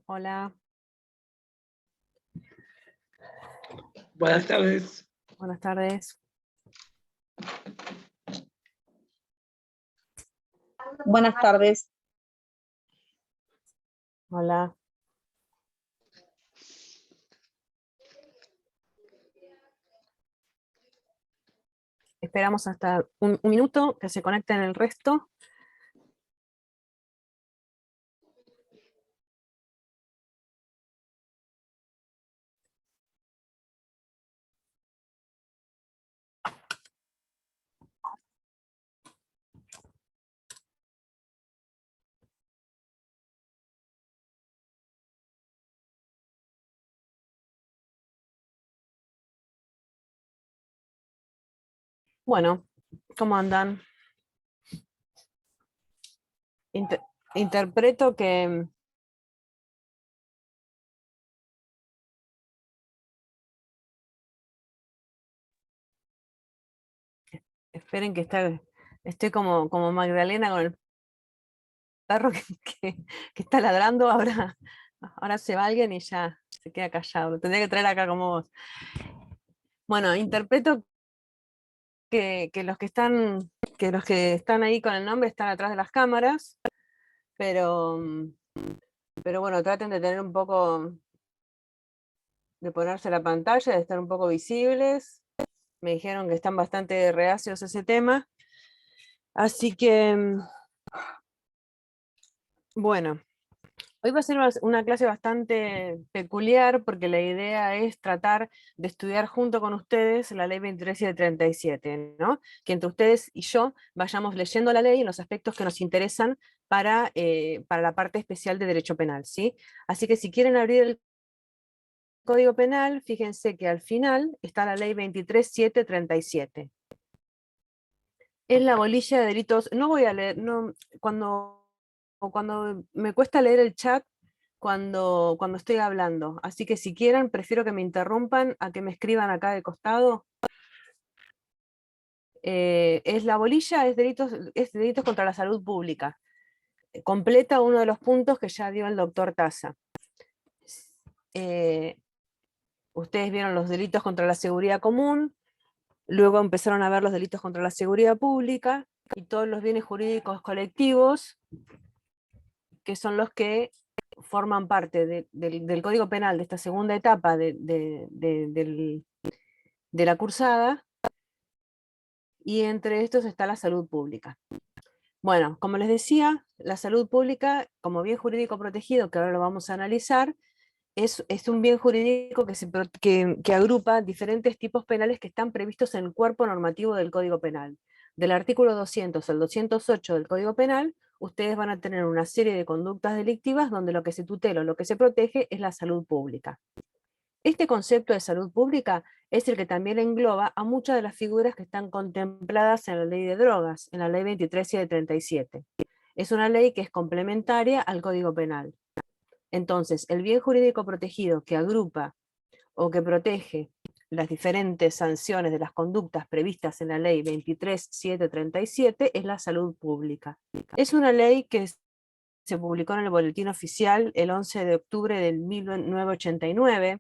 Hola, Buenas tardes. buenas tardes. Buenas tardes. Hola. Esperamos hasta un minuto que se conecten el resto. Bueno, ¿cómo andan? Inter- Interpreto que esperen que estoy como Magdalena con el perro que, que está ladrando. Ahora se va alguien y ya se queda callado. Lo tendría que traer acá como vos. Bueno, interpreto que los que están ahí con el nombre están atrás de las cámaras, pero, pero bueno, traten de tener un poco, de ponerse la pantalla, de estar un poco visibles. Me dijeron que están bastante reacios a ese tema. Así que, bueno, hoy va a ser una clase bastante peculiar porque la idea es tratar de estudiar junto con ustedes la ley 23.737, ¿no? Que entre ustedes y yo vayamos leyendo la ley en los aspectos que nos interesan para la parte especial de derecho penal, ¿sí? Así que si quieren abrir el Código Penal, fíjense que al final está la ley 23.737. Es la bolilla de delitos. No voy a leer, no, cuando me cuesta leer el chat cuando estoy hablando. Así que si quieren, prefiero que me interrumpan a que me escriban acá de costado. Es la bolilla, es delitos contra la salud pública. Completa uno de los puntos que ya dio el doctor Taza. Ustedes vieron los delitos contra la seguridad común, luego empezaron a ver los delitos contra la seguridad pública y todos los bienes jurídicos colectivos, que son los que forman parte del Código Penal de esta segunda etapa de la cursada, y entre estos está la salud pública. Bueno, como les decía, la salud pública, como bien jurídico protegido, que ahora lo vamos a analizar, es un bien jurídico que agrupa diferentes tipos penales que están previstos en el cuerpo normativo del Código Penal. Del artículo 200 al 208 del Código Penal, ustedes van a tener una serie de conductas delictivas donde lo que se tutela o lo que se protege es la salud pública. Este concepto de salud pública es el que también engloba a muchas de las figuras que están contempladas en la ley de drogas, en la ley 23.737. Es una ley que es complementaria al Código Penal. Entonces, el bien jurídico protegido que agrupa o que protege las diferentes sanciones de las conductas previstas en la ley 23.737 es la salud pública. Es una ley que se publicó en el Boletín Oficial el 11 de octubre del 1989,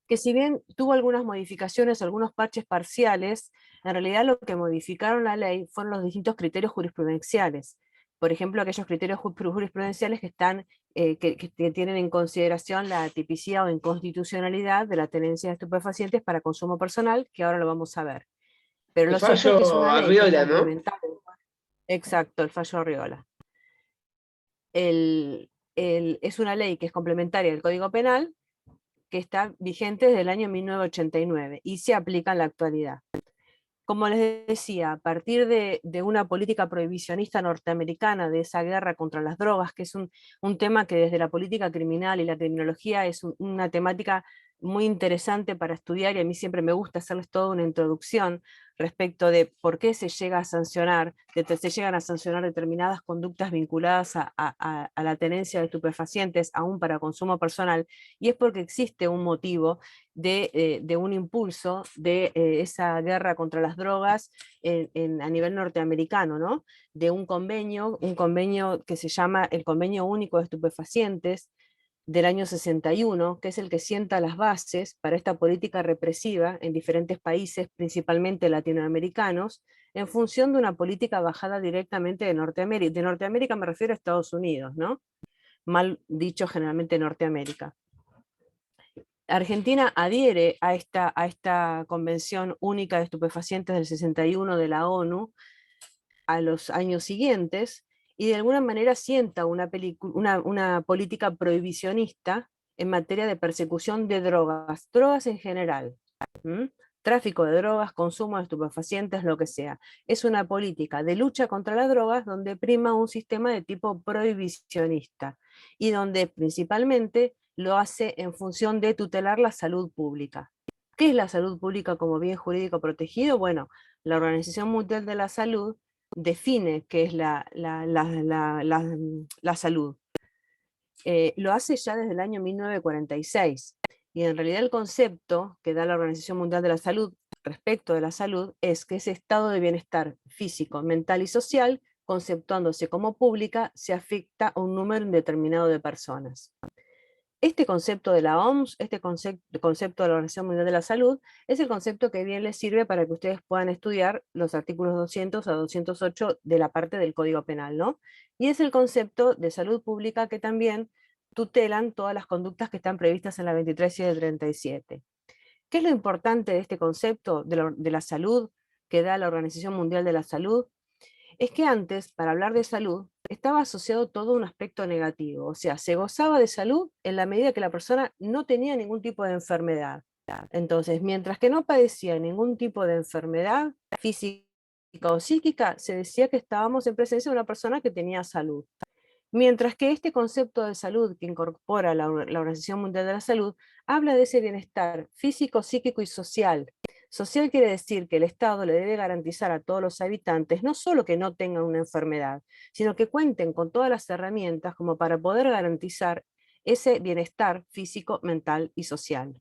que si bien tuvo algunas modificaciones, algunos parches parciales, en realidad lo que modificaron la ley fueron los distintos criterios jurisprudenciales. Por ejemplo, aquellos criterios jurisprudenciales que tienen en consideración la tipicidad o inconstitucionalidad de la tenencia de estupefacientes para consumo personal, que ahora lo vamos a ver. Pero El lo cierto es que es fallo una ley que es Arriola, ¿no? complementaria. Exacto, el fallo Arriola. Es una ley que es complementaria del Código Penal, que está vigente desde el año 1989 y se aplica en la actualidad. Como les decía, a partir de una política prohibicionista norteamericana, de esa guerra contra las drogas, que es un tema que desde la política criminal y la criminología es una temática muy interesante para estudiar, y a mí siempre me gusta hacerles toda una introducción respecto de por qué se llegan a sancionar determinadas conductas vinculadas a la tenencia de estupefacientes, aún para consumo personal, y es porque existe un motivo de un impulso de esa guerra contra las drogas a nivel norteamericano, ¿no? De un convenio que se llama el Convenio Único de Estupefacientes, del año 61, que es el que sienta las bases para esta política represiva en diferentes países, principalmente latinoamericanos, en función de una política bajada directamente de Norteamérica. De Norteamérica me refiero a Estados Unidos, ¿no? Mal dicho generalmente Norteamérica. Argentina adhiere a esta Convención Única de Estupefacientes del 61 de la ONU a los años siguientes, y de alguna manera sienta una política prohibicionista en materia de persecución de drogas en general. Tráfico de drogas, consumo de estupefacientes, lo que sea. Es una política de lucha contra las drogas donde prima un sistema de tipo prohibicionista y donde principalmente lo hace en función de tutelar la salud pública. ¿Qué es la salud pública como bien jurídico protegido? Bueno, la Organización Mundial de la Salud define qué es la salud. Lo hace ya desde el año 1946, y en realidad el concepto que da la Organización Mundial de la Salud respecto de la salud es que ese estado de bienestar físico, mental y social, conceptuándose como pública, se afecta a un número indeterminado de personas. Este concepto de la OMS, este concepto de la Organización Mundial de la Salud, es el concepto que bien les sirve para que ustedes puedan estudiar los artículos 200 a 208 de la parte del Código Penal, ¿no? Y es el concepto de salud pública que también tutelan todas las conductas que están previstas en la 23 y el 37. ¿Qué es lo importante de este concepto de la salud que da la Organización Mundial de la Salud? Es que antes, para hablar de salud, estaba asociado todo un aspecto negativo, o sea, se gozaba de salud en la medida que la persona no tenía ningún tipo de enfermedad. Entonces, mientras que no padecía ningún tipo de enfermedad física o psíquica, se decía que estábamos en presencia de una persona que tenía salud. Mientras que este concepto de salud que incorpora la Organización Mundial de la Salud habla de ese bienestar físico, psíquico y social. Social quiere decir que el Estado le debe garantizar a todos los habitantes no solo que no tengan una enfermedad, sino que cuenten con todas las herramientas como para poder garantizar ese bienestar físico, mental y social.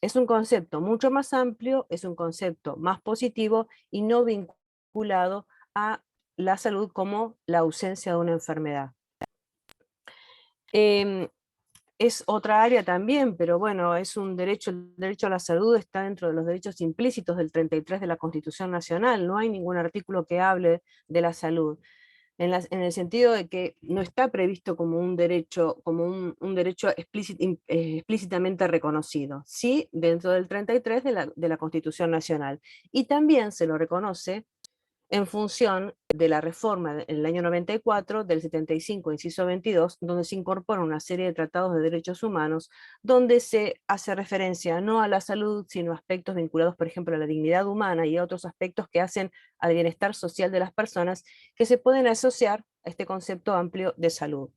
Es un concepto mucho más amplio, es un concepto más positivo y no vinculado a la salud como la ausencia de una enfermedad. Es otra área también, pero bueno, es un derecho, el derecho a la salud está dentro de los derechos implícitos del 33 de la Constitución Nacional, no hay ningún artículo que hable de la salud, en el sentido de que no está previsto como un derecho, explícitamente reconocido, sí dentro del 33 de la Constitución Nacional, y también se lo reconoce en función de la reforma en el año 94 del 75, inciso 22, donde se incorpora una serie de tratados de derechos humanos, donde se hace referencia no a la salud, sino a aspectos vinculados, por ejemplo, a la dignidad humana y a otros aspectos que hacen al bienestar social de las personas, que se pueden asociar a este concepto amplio de salud.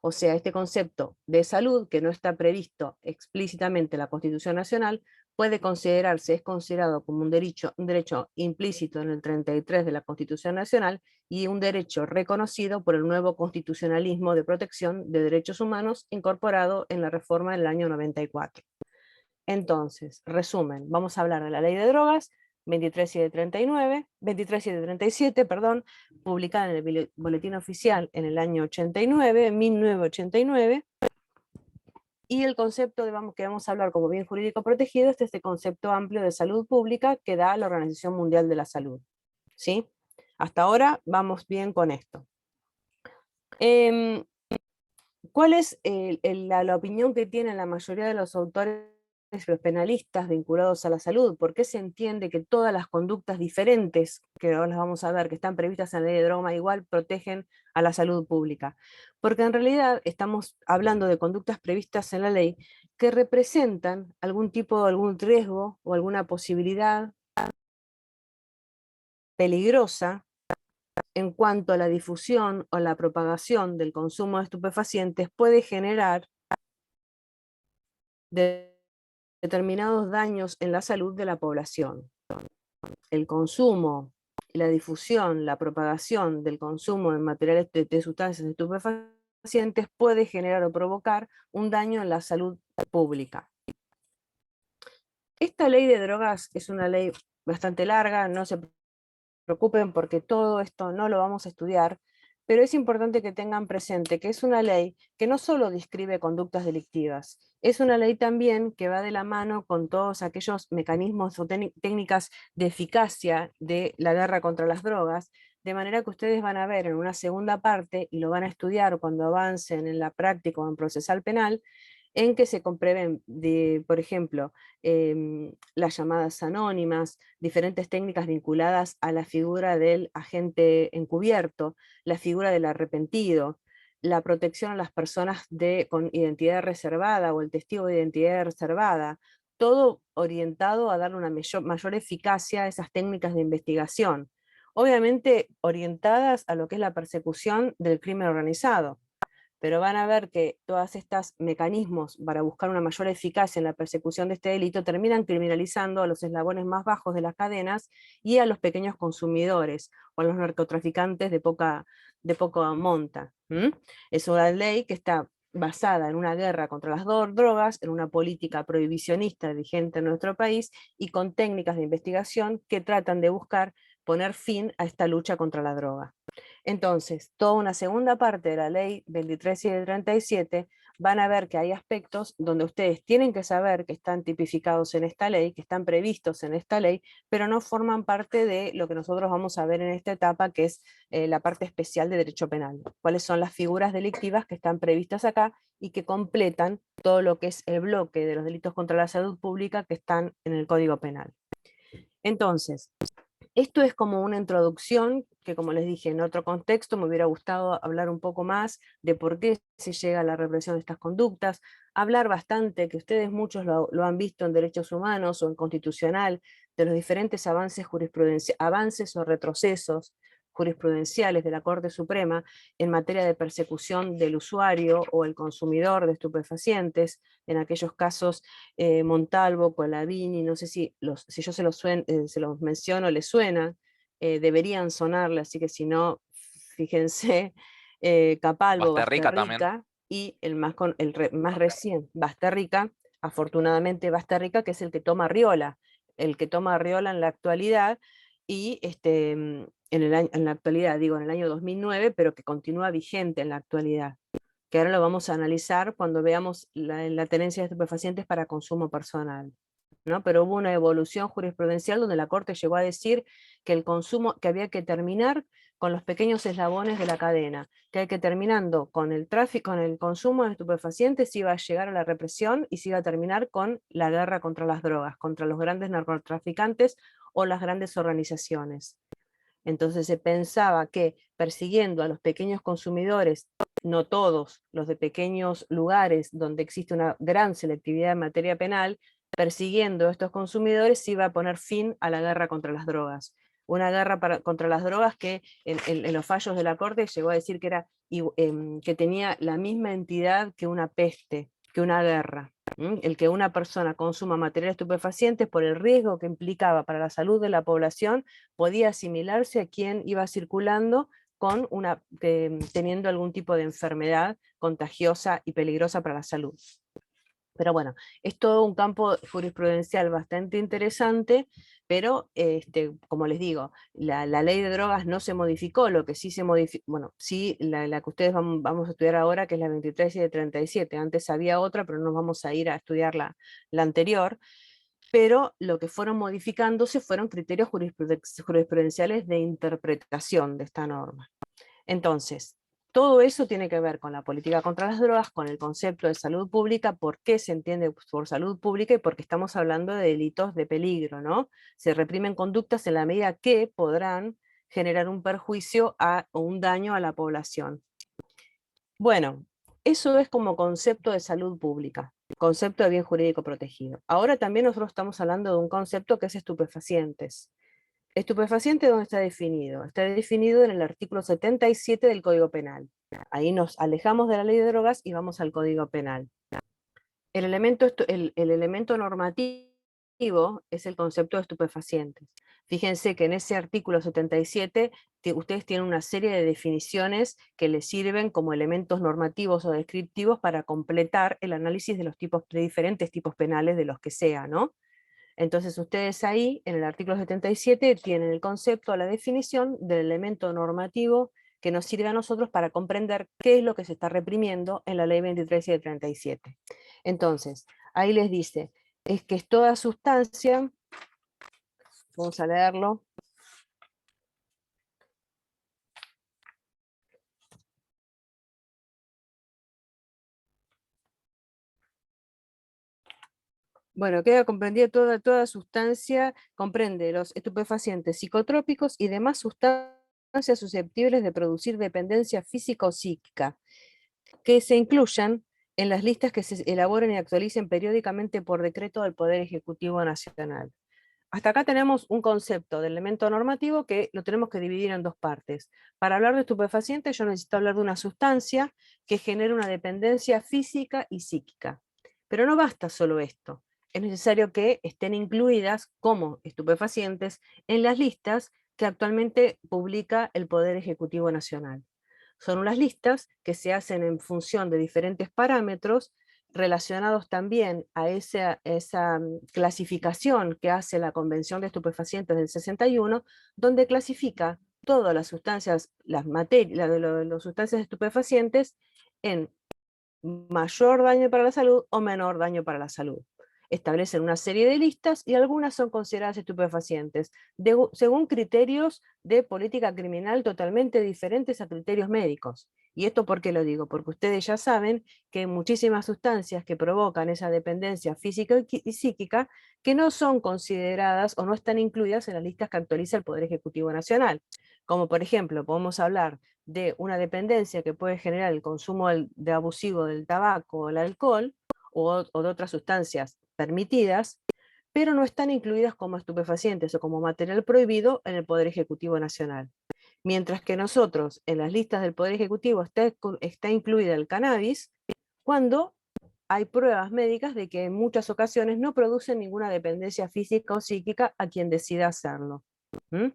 O sea, este concepto de salud, que no está previsto explícitamente en la Constitución Nacional, puede considerarse, es considerado como un derecho implícito en el 33 de la Constitución Nacional y un derecho reconocido por el nuevo constitucionalismo de protección de derechos humanos incorporado en la reforma del año 94. Entonces, resumen, vamos a hablar de la ley de drogas, 23 y de 37, perdón, publicada en el Boletín Oficial en el año 1989, y el concepto que vamos a hablar como bien jurídico protegido es este concepto amplio de salud pública que da la Organización Mundial de la Salud. ¿Sí? Hasta ahora vamos bien con esto. ¿Cuál es la opinión que tienen la mayoría de los autores, los penalistas vinculados a la salud? ¿Por qué se entiende que todas las conductas diferentes, que ahora las vamos a ver, que están previstas en la ley de droga, igual protegen a la salud pública? Porque en realidad estamos hablando de conductas previstas en la ley que representan algún riesgo o alguna posibilidad peligrosa en cuanto a la difusión o la propagación del consumo de estupefacientes puede generar determinados daños en la salud de la población. El consumo, la difusión, la propagación del consumo de materiales de sustancias estupefacientes puede generar o provocar un daño en la salud pública. Esta ley de drogas es una ley bastante larga, no se preocupen porque todo esto no lo vamos a estudiar, pero es importante que tengan presente que es una ley que no solo describe conductas delictivas, es una ley también que va de la mano con todos aquellos mecanismos o técnicas de eficacia de la guerra contra las drogas, de manera que ustedes van a ver en una segunda parte, y lo van a estudiar cuando avancen en la práctica o en procesal penal, en que se comprueben, por ejemplo, las llamadas anónimas, diferentes técnicas vinculadas a la figura del agente encubierto, la figura del arrepentido, la protección a las personas con identidad reservada o el testigo de identidad reservada, todo orientado a darle una mayor eficacia a esas técnicas de investigación, obviamente orientadas a lo que es la persecución del crimen organizado. Pero van a ver que todos estos mecanismos para buscar una mayor eficacia en la persecución de este delito terminan criminalizando a los eslabones más bajos de las cadenas y a los pequeños consumidores o a los narcotraficantes de poca monta. Es una ley que está basada en una guerra contra las drogas, en una política prohibicionista vigente en nuestro país y con técnicas de investigación que tratan de buscar poner fin a esta lucha contra la droga. Entonces, toda una segunda parte de la ley 23 y de 37 van a ver que hay aspectos donde ustedes tienen que saber que están tipificados en esta ley, que están previstos en esta ley, pero no forman parte de lo que nosotros vamos a ver en esta etapa, que es la parte especial de derecho penal. Cuáles son las figuras delictivas que están previstas acá y que completan todo lo que es el bloque de los delitos contra la salud pública que están en el Código Penal. Entonces, esto es como una introducción que, como les dije, en otro contexto me hubiera gustado hablar un poco más de por qué se llega a la represión de estas conductas, hablar bastante, que ustedes muchos lo han visto en derechos humanos o en constitucional, de los diferentes avances avances o retrocesos jurisprudenciales de la Corte Suprema en materia de persecución del usuario o el consumidor de estupefacientes, en aquellos casos Montalvo, Colavini, no sé si yo se los menciono, les suena, deberían sonarle, así que si no, fíjense, Capalvo, Basterrica también. Basterrica, y más reciente, Basterrica, afortunadamente Basterrica, que es el que toma Arriola en la actualidad, y en la actualidad, digo, en el año 2009, pero que continúa vigente en la actualidad, que ahora lo vamos a analizar cuando veamos la tenencia de estupefacientes para consumo personal, ¿no? Pero hubo una evolución jurisprudencial donde la Corte llegó a decir que el consumo, que había que terminar con los pequeños eslabones de la cadena, que hay que terminando con el tráfico, con el consumo de estupefacientes, iba a llegar a la represión y se iba a terminar con la guerra contra las drogas, contra los grandes narcotraficantes o las grandes organizaciones. Entonces se pensaba que persiguiendo a los pequeños consumidores, no todos, los de pequeños lugares donde existe una gran selectividad en materia penal, persiguiendo a estos consumidores se iba a poner fin a la guerra contra las drogas. Una guerra contra las drogas que en los fallos de la Corte llegó a decir que tenía la misma entidad que una peste, que una guerra. El que una persona consuma materiales estupefacientes por el riesgo que implicaba para la salud de la población podía asimilarse a quien iba circulando teniendo algún tipo de enfermedad contagiosa y peligrosa para la salud. Pero bueno, es todo un campo jurisprudencial bastante interesante, pero como les digo, la ley de drogas no se modificó, lo que sí se modificó, bueno, sí la que ustedes vamos a estudiar ahora, que es la 23 y de 37, antes había otra, pero no vamos a ir a estudiar la anterior, pero lo que fueron modificándose fueron criterios jurisprudenciales de interpretación de esta norma. Entonces, todo eso tiene que ver con la política contra las drogas, con el concepto de salud pública, por qué se entiende por salud pública y porque estamos hablando de delitos de peligro, ¿no? Se reprimen conductas en la medida que podrán generar un perjuicio o un daño a la población. Bueno, eso es como concepto de salud pública, concepto de bien jurídico protegido. Ahora también nosotros estamos hablando de un concepto que es estupefacientes. ¿Estupefaciente dónde está definido? Está definido en el artículo 77 del Código Penal. Ahí nos alejamos de la ley de drogas y vamos al Código Penal. El elemento normativo es el concepto de estupefacientes. Fíjense que en ese artículo 77 ustedes tienen una serie de definiciones que les sirven como elementos normativos o descriptivos para completar el análisis de los diferentes tipos penales de los que sea, ¿no? Entonces ustedes ahí, en el artículo 77, tienen el concepto, la definición del elemento normativo que nos sirve a nosotros para comprender qué es lo que se está reprimiendo en la ley 23.737. Entonces, ahí les dice, es que es toda sustancia, vamos a leerlo, bueno, queda comprendida toda sustancia, comprende los estupefacientes psicotrópicos y demás sustancias susceptibles de producir dependencia física o psíquica, que se incluyan en las listas que se elaboren y actualicen periódicamente por decreto del Poder Ejecutivo Nacional. Hasta acá tenemos un concepto de elemento normativo que lo tenemos que dividir en dos partes. Para hablar de estupefacientes yo necesito hablar de una sustancia que genere una dependencia física y psíquica. Pero no basta solo esto. Es necesario que estén incluidas como estupefacientes en las listas que actualmente publica el Poder Ejecutivo Nacional. Son unas listas que se hacen en función de diferentes parámetros relacionados también a esa clasificación que hace la Convención de Estupefacientes del 61, donde clasifica todas las sustancias, las sustancias estupefacientes en mayor daño para la salud o menor daño para la salud. Establecen una serie de listas y algunas son consideradas estupefacientes, según criterios de política criminal totalmente diferentes a criterios médicos. ¿Y esto por qué lo digo? Porque ustedes ya saben que hay muchísimas sustancias que provocan esa dependencia física y psíquica que no son consideradas o no están incluidas en las listas que actualiza el Poder Ejecutivo Nacional. Como por ejemplo, podemos hablar de una dependencia que puede generar el consumo de abusivo del tabaco o el alcohol, o de otras sustancias permitidas, pero no están incluidas como estupefacientes o como material prohibido en el Poder Ejecutivo Nacional. Mientras que nosotros, en las listas del Poder Ejecutivo, está incluida el cannabis, cuando hay pruebas médicas de que en muchas ocasiones no producen ninguna dependencia física o psíquica a quien decida hacerlo. ¿Mm?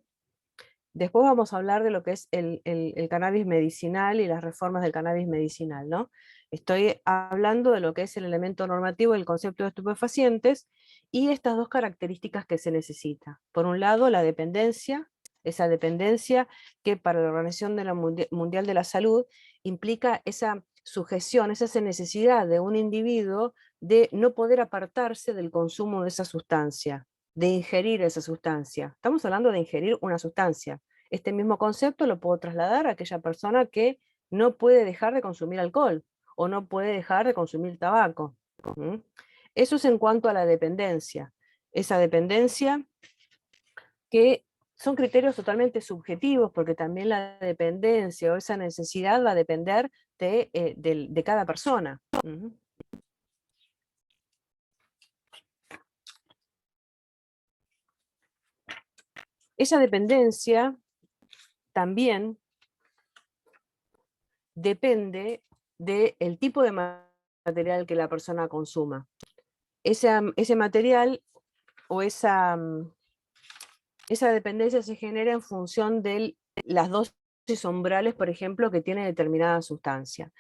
Después vamos a hablar de lo que es el cannabis medicinal y las reformas del cannabis medicinal, ¿no? Estoy hablando de lo que es el elemento normativo del concepto de estupefacientes y estas dos características que se necesita. Por un lado, la dependencia, esa dependencia que para la Organización Mundial de la Salud implica esa sujeción, esa necesidad de un individuo de no poder apartarse del consumo de esa sustancia, de ingerir esa sustancia. Estamos hablando de ingerir una sustancia. Este mismo concepto lo puedo trasladar a aquella persona que no puede dejar de consumir alcohol o no puede dejar de consumir tabaco. ¿Mm? Eso es en cuanto a la dependencia. Esa dependencia que son criterios totalmente subjetivos, porque también la dependencia o esa necesidad va a depender de cada persona. ¿Mm? Esa dependencia también depende del tipo de material que la persona consuma. Ese material o esa dependencia se genera en función de las dosis umbrales, por ejemplo, que tiene determinada sustancia.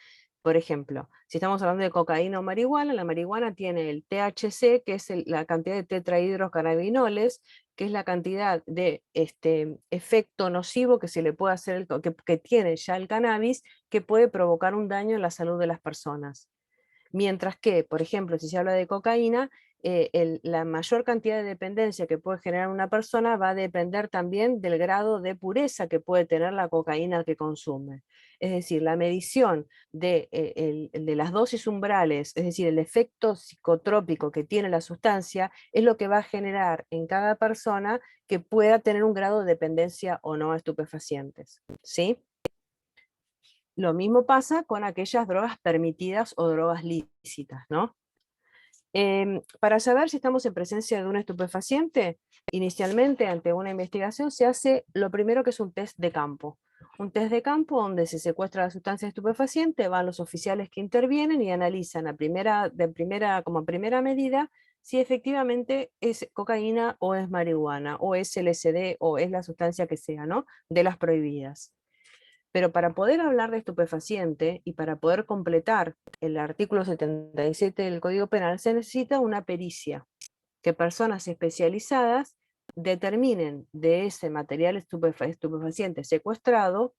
Por ejemplo, si estamos hablando de cocaína o marihuana, la marihuana tiene el THC, que es la cantidad de tetrahidrocannabinoles, que es la cantidad de efecto nocivo que se le puede hacer, que tiene ya el cannabis, que puede provocar un daño en la salud de las personas. Mientras que, por ejemplo, si se habla de cocaína, la mayor cantidad de dependencia que puede generar una persona va a depender también del grado de pureza que puede tener la cocaína que consume. Es decir, la medición de las dosis umbrales, es decir, el efecto psicotrópico que tiene la sustancia, es lo que va a generar en cada persona que pueda tener un grado de dependencia o no a estupefacientes. ¿Sí? Lo mismo pasa con aquellas drogas permitidas o drogas lícitas, ¿no? Para saber si estamos en presencia de un estupefaciente, inicialmente ante una investigación se hace lo primero que es un test de campo. Un test de campo donde se secuestra la sustancia estupefaciente, van los oficiales que intervienen y analizan como primera medida si efectivamente es cocaína o es marihuana, o es LSD o es la sustancia que sea, ¿no? De las prohibidas. Pero para poder hablar de estupefaciente y para poder completar el artículo 77 del Código Penal se necesita una pericia, que personas especializadas determinen de ese material estupefaciente secuestrado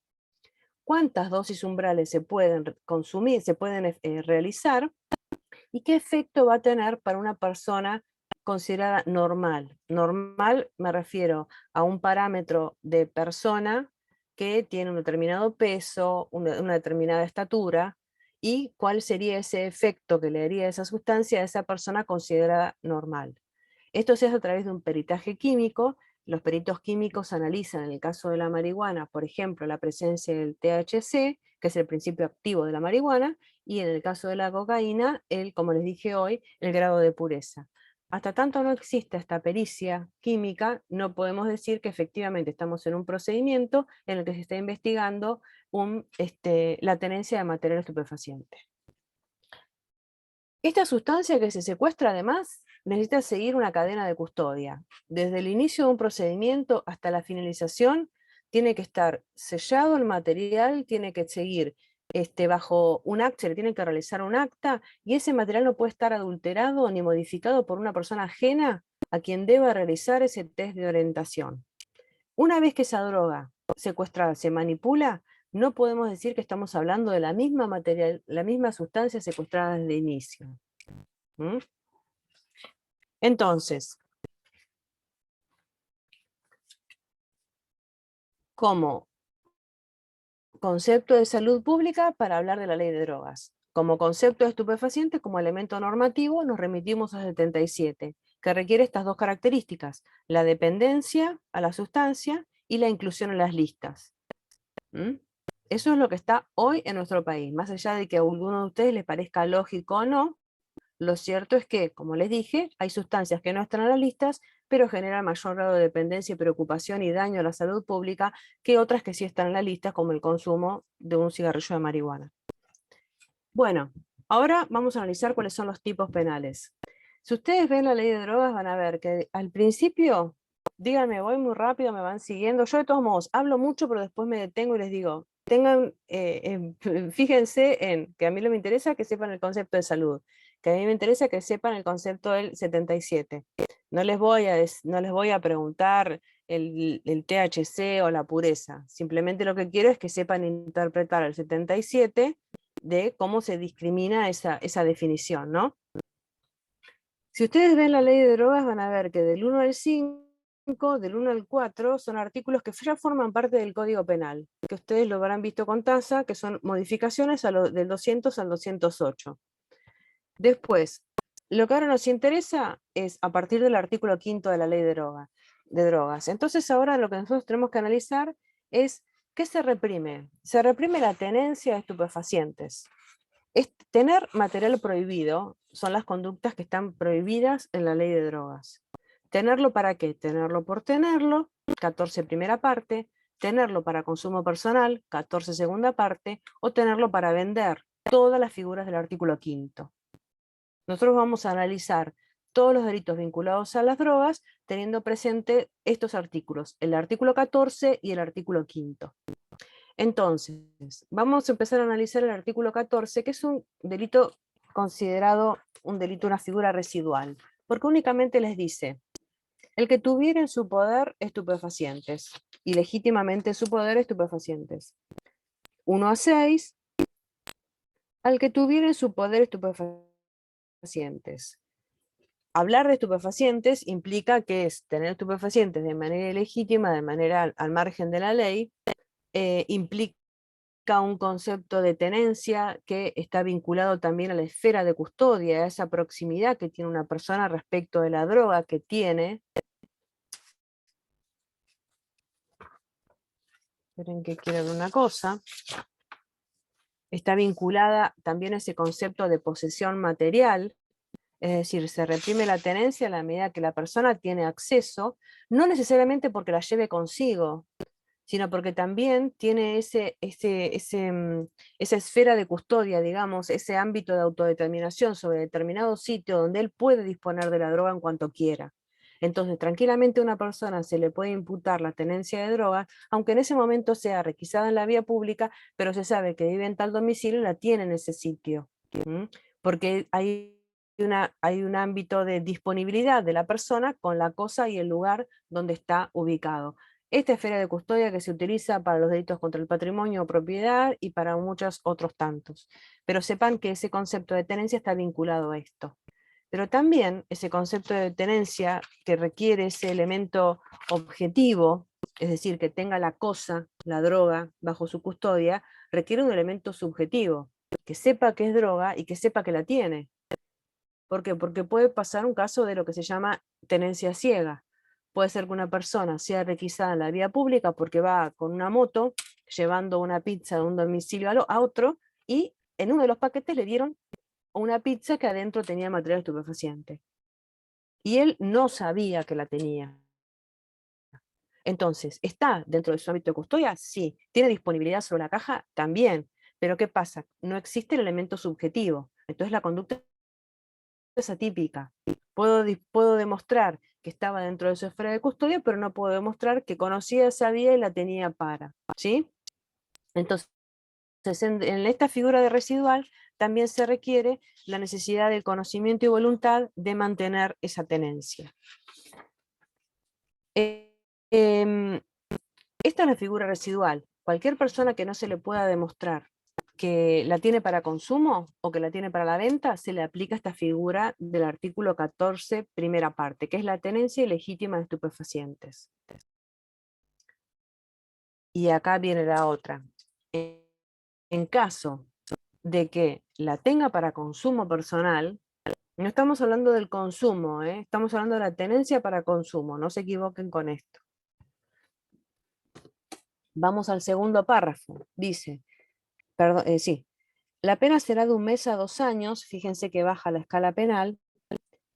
cuántas dosis umbrales se pueden consumir, se pueden realizar, y qué efecto va a tener para una persona considerada normal. Normal me refiero a un parámetro de persona que tiene un determinado peso, una determinada estatura, y cuál sería ese efecto que le daría esa sustancia a esa persona considerada normal. Esto se hace a través de un peritaje químico. Los peritos químicos analizan, en el caso de la marihuana, por ejemplo, la presencia del THC, que es el principio activo de la marihuana, y en el caso de la cocaína, como les dije hoy, el grado de pureza. Hasta tanto no exista esta pericia química, no podemos decir que efectivamente estamos en un procedimiento en el que se está investigando la tenencia de material estupefaciente. Esta sustancia que se secuestra además necesita seguir una cadena de custodia. Desde el inicio de un procedimiento hasta la finalización tiene que estar sellado el material, tiene que seguir bajo un acta, se le tiene que realizar un acta, y ese material no puede estar adulterado ni modificado por una persona ajena a quien deba realizar ese test de orientación. Una vez que esa droga secuestrada se manipula, no podemos decir que estamos hablando de la misma sustancia secuestrada desde el inicio. ¿Mm? Entonces, como concepto de salud pública para hablar de la ley de drogas, como concepto de estupefacientes, como elemento normativo, nos remitimos a 77, que requiere estas dos características: la dependencia a la sustancia y la inclusión en las listas. ¿Mm? Eso es lo que está hoy en nuestro país. Más allá de que a alguno de ustedes les parezca lógico o no, lo cierto es que, como les dije, hay sustancias que no están en las listas, pero generan mayor grado de dependencia y preocupación y daño a la salud pública que otras que sí están en la lista, como el consumo de un cigarrillo de marihuana. Bueno, ahora vamos a analizar cuáles son los tipos penales. Si ustedes ven la ley de drogas, van a ver que al principio, díganme, voy muy rápido, me van siguiendo. Yo de todos modos hablo mucho, pero después me detengo y les digo, fíjense en que a mí lo que me interesa que sepan el concepto de salud, que a mí me interesa que sepan el concepto del 77. No les voy a preguntar el THC o la pureza. Simplemente lo que quiero es que sepan interpretar el 77 de cómo se discrimina esa definición, ¿no? Si ustedes ven la ley de drogas, van a ver que del 1 al 5, del 1 al 4, son artículos que ya forman parte del Código Penal, que ustedes lo habrán visto con tasa, que son modificaciones del 200 al 208. Después, lo que ahora nos interesa es a partir del artículo 5 de la ley de drogas. Entonces ahora lo que nosotros tenemos que analizar es ¿qué se reprime? Se reprime la tenencia de estupefacientes. Tener material prohibido son las conductas que están prohibidas en la ley de drogas. ¿Tenerlo para qué? Tenerlo por tenerlo, 14 primera parte, tenerlo para consumo personal, 14 segunda parte, o tenerlo para vender, todas las figuras del artículo 5. Nosotros vamos a analizar todos los delitos vinculados a las drogas teniendo presente estos artículos, el artículo 14 y el artículo 5. Entonces, vamos a empezar a analizar el artículo 14, que es un delito considerado un delito, una figura residual, porque únicamente les dice, el que tuviera en su poder estupefacientes, y legítimamente en su poder estupefacientes. 1 a 6, al que tuviera en su poder estupefacientes. Hablar de estupefacientes implica que es tener estupefacientes de manera ilegítima, de manera al margen de la ley, implica un concepto de tenencia que está vinculado también a la esfera de custodia, a esa proximidad que tiene una persona respecto de la droga que tiene. Esperen que quiero ver una cosa. Está vinculada también a ese concepto de posesión material, es decir, se reprime la tenencia a la medida que la persona tiene acceso, no necesariamente porque la lleve consigo, sino porque también tiene esa esfera de custodia, digamos, ese ámbito de autodeterminación sobre determinado sitio donde él puede disponer de la droga en cuanto quiera. Entonces, tranquilamente a una persona se le puede imputar la tenencia de droga, aunque en ese momento sea requisada en la vía pública, pero se sabe que vive en tal domicilio y la tiene en ese sitio. Porque hay un ámbito de disponibilidad de la persona con la cosa y el lugar donde está ubicado. Esta esfera de custodia que se utiliza para los delitos contra el patrimonio o propiedad y para muchos otros tantos. Pero sepan que ese concepto de tenencia está vinculado a esto. Pero también ese concepto de tenencia que requiere ese elemento objetivo, es decir, que tenga la cosa, la droga, bajo su custodia, requiere un elemento subjetivo, que sepa que es droga y que sepa que la tiene. ¿Por qué? Porque puede pasar un caso de lo que se llama tenencia ciega. Puede ser que una persona sea requisada en la vía pública porque va con una moto llevando una pizza de un domicilio a otro y en uno de los paquetes le dieron una pizza que adentro tenía material estupefaciente. Y él no sabía que la tenía. Entonces, ¿está dentro de su ámbito de custodia? Sí. ¿Tiene disponibilidad sobre la caja? También. Pero ¿qué pasa? No existe el elemento subjetivo. Entonces la conducta es atípica. Puedo demostrar que estaba dentro de su esfera de custodia, pero no puedo demostrar que conocía, sabía y la tenía para. ¿Sí? Entonces, en esta figura de residual también se requiere la necesidad del conocimiento y voluntad de mantener esa tenencia. Esta es la figura residual. Cualquier persona que no se le pueda demostrar que la tiene para consumo o que la tiene para la venta, se le aplica esta figura del artículo 14, primera parte, que es la tenencia ilegítima de estupefacientes. Y acá viene la otra. En caso de que la tenga para consumo personal, no estamos hablando del consumo, estamos hablando de la tenencia para consumo, no se equivoquen con esto. Vamos al segundo párrafo, dice, perdón, sí, la pena será de 1 mes a 2 años, fíjense que baja la escala penal,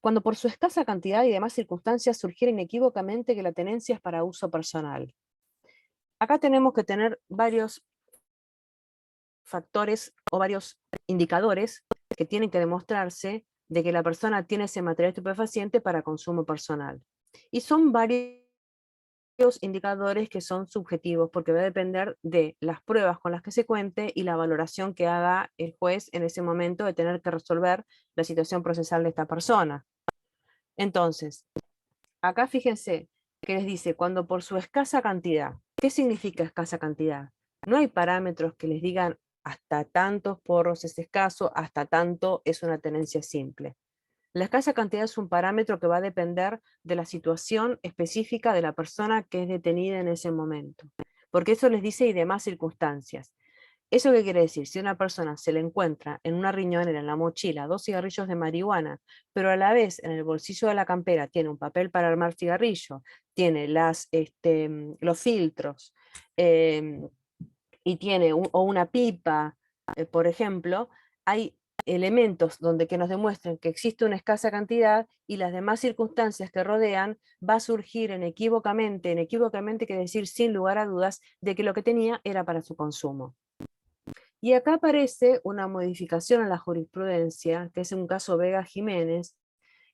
cuando por su escasa cantidad y demás circunstancias surgiera inequívocamente que la tenencia es para uso personal. Acá tenemos que tener varios factores o varios indicadores que tienen que demostrarse de que la persona tiene ese material estupefaciente para consumo personal. Y son varios indicadores que son subjetivos porque va a depender de las pruebas con las que se cuente y la valoración que haga el juez en ese momento de tener que resolver la situación procesal de esta persona. Entonces, acá fíjense que les dice, cuando por su escasa cantidad, ¿qué significa escasa cantidad? No hay parámetros que les digan hasta tantos porros es escaso, hasta tanto es una tenencia simple. La escasa cantidad es un parámetro que va a depender de la situación específica de la persona que es detenida en ese momento. Porque eso les dice y demás circunstancias. ¿Eso qué quiere decir? Si a una persona se le encuentra en una riñonera, en la mochila, 2 cigarrillos de marihuana, pero a la vez en el bolsillo de la campera tiene un papel para armar cigarrillo, tiene los filtros, y tiene o una pipa, por ejemplo, hay elementos donde que nos demuestren que existe una escasa cantidad y las demás circunstancias que rodean va a surgir inequívocamente quiere decir sin lugar a dudas, de que lo que tenía era para su consumo. Y acá aparece una modificación a la jurisprudencia, que es un caso Vega Jiménez,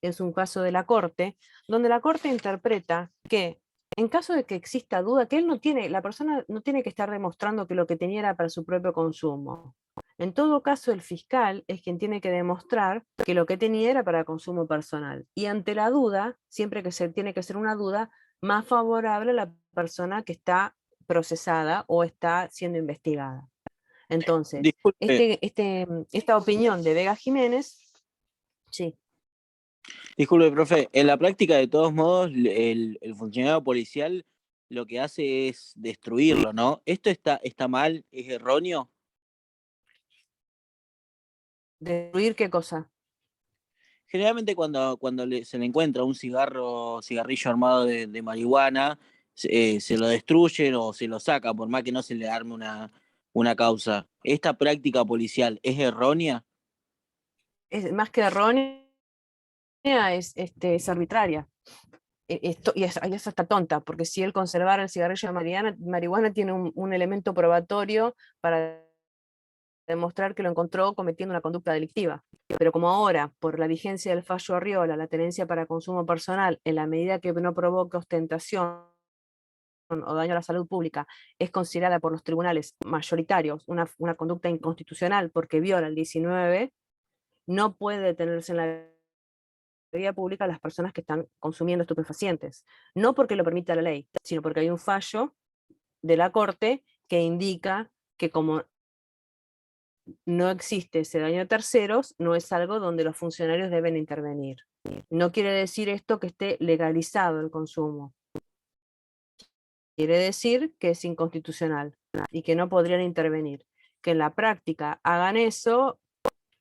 es un caso de la Corte, donde la Corte interpreta que en caso de que exista duda, que la persona no tiene que estar demostrando que lo que tenía era para su propio consumo. En todo caso, el fiscal es quien tiene que demostrar que lo que tenía era para consumo personal. Y ante la duda, siempre que tiene que ser una duda más favorable a la persona que está procesada o está siendo investigada. Entonces, Disculpe, esta opinión de Vega Jiménez, sí. disculpe, profe, en la práctica de todos modos el funcionario policial lo que hace es destruirlo, ¿no? ¿Esto está mal? ¿Es erróneo? ¿Destruir qué cosa? Generalmente cuando se le encuentra un cigarrillo armado de marihuana, se lo destruyen o se lo sacan, por más que no se le arme una causa. ¿Esta práctica policial es errónea? Es más que errónea, es arbitraria. Y es hasta tonta, porque si él conservara el cigarrillo de marihuana tiene un elemento probatorio para demostrar que lo encontró cometiendo una conducta delictiva. Pero como ahora, por la vigencia del fallo Arriola, la tenencia para consumo personal, en la medida que no provoque ostentación o daño a la salud pública, es considerada por los tribunales mayoritarios una conducta inconstitucional porque viola el 19, no puede detenerse en la vía pública a las personas que están consumiendo estupefacientes. No porque lo permita la ley, sino porque hay un fallo de la Corte que indica que como no existe ese daño a terceros, no es algo donde los funcionarios deben intervenir. No quiere decir esto que esté legalizado el consumo. Quiere decir que es inconstitucional y que no podrían intervenir. Que en la práctica hagan eso,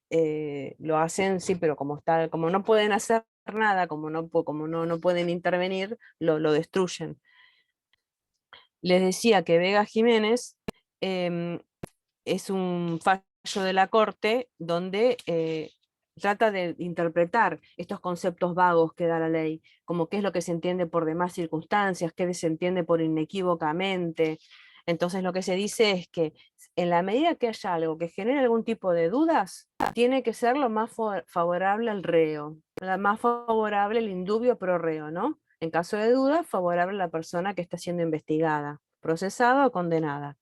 lo hacen, sí, pero como no pueden hacer nada, como no pueden intervenir, lo destruyen. Les decía que Vega Jiménez es un fallo de la Corte donde trata de interpretar estos conceptos vagos que da la ley, como qué es lo que se entiende por demás circunstancias, qué se entiende por inequívocamente. Entonces lo que se dice es que en la medida que haya algo que genere algún tipo de dudas, tiene que ser lo más favorable al reo, la más favorable el indubio pro reo, ¿no? En caso de duda, favorable a la persona que está siendo investigada, procesada o condenada.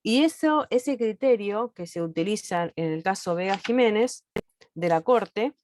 Y ese criterio que se utiliza en el caso Vega Jiménez de la Corte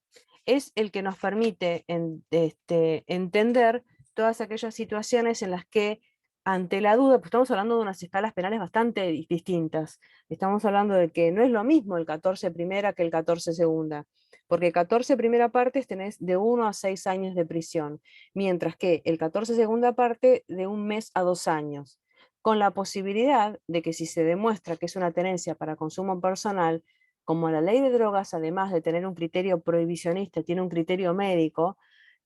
es el que nos permite entender todas aquellas situaciones en las que ante la duda, pues estamos hablando de unas escalas penales bastante distintas. Estamos hablando de que no es lo mismo el 14 primera que el 14 segunda, porque 14 primera parte tenés de 1 a 6 años de prisión, mientras que el 14 segunda parte de 1 mes a 2 años, con la posibilidad de que si se demuestra que es una tenencia para consumo personal, como la ley de drogas, además de tener un criterio prohibicionista, tiene un criterio médico,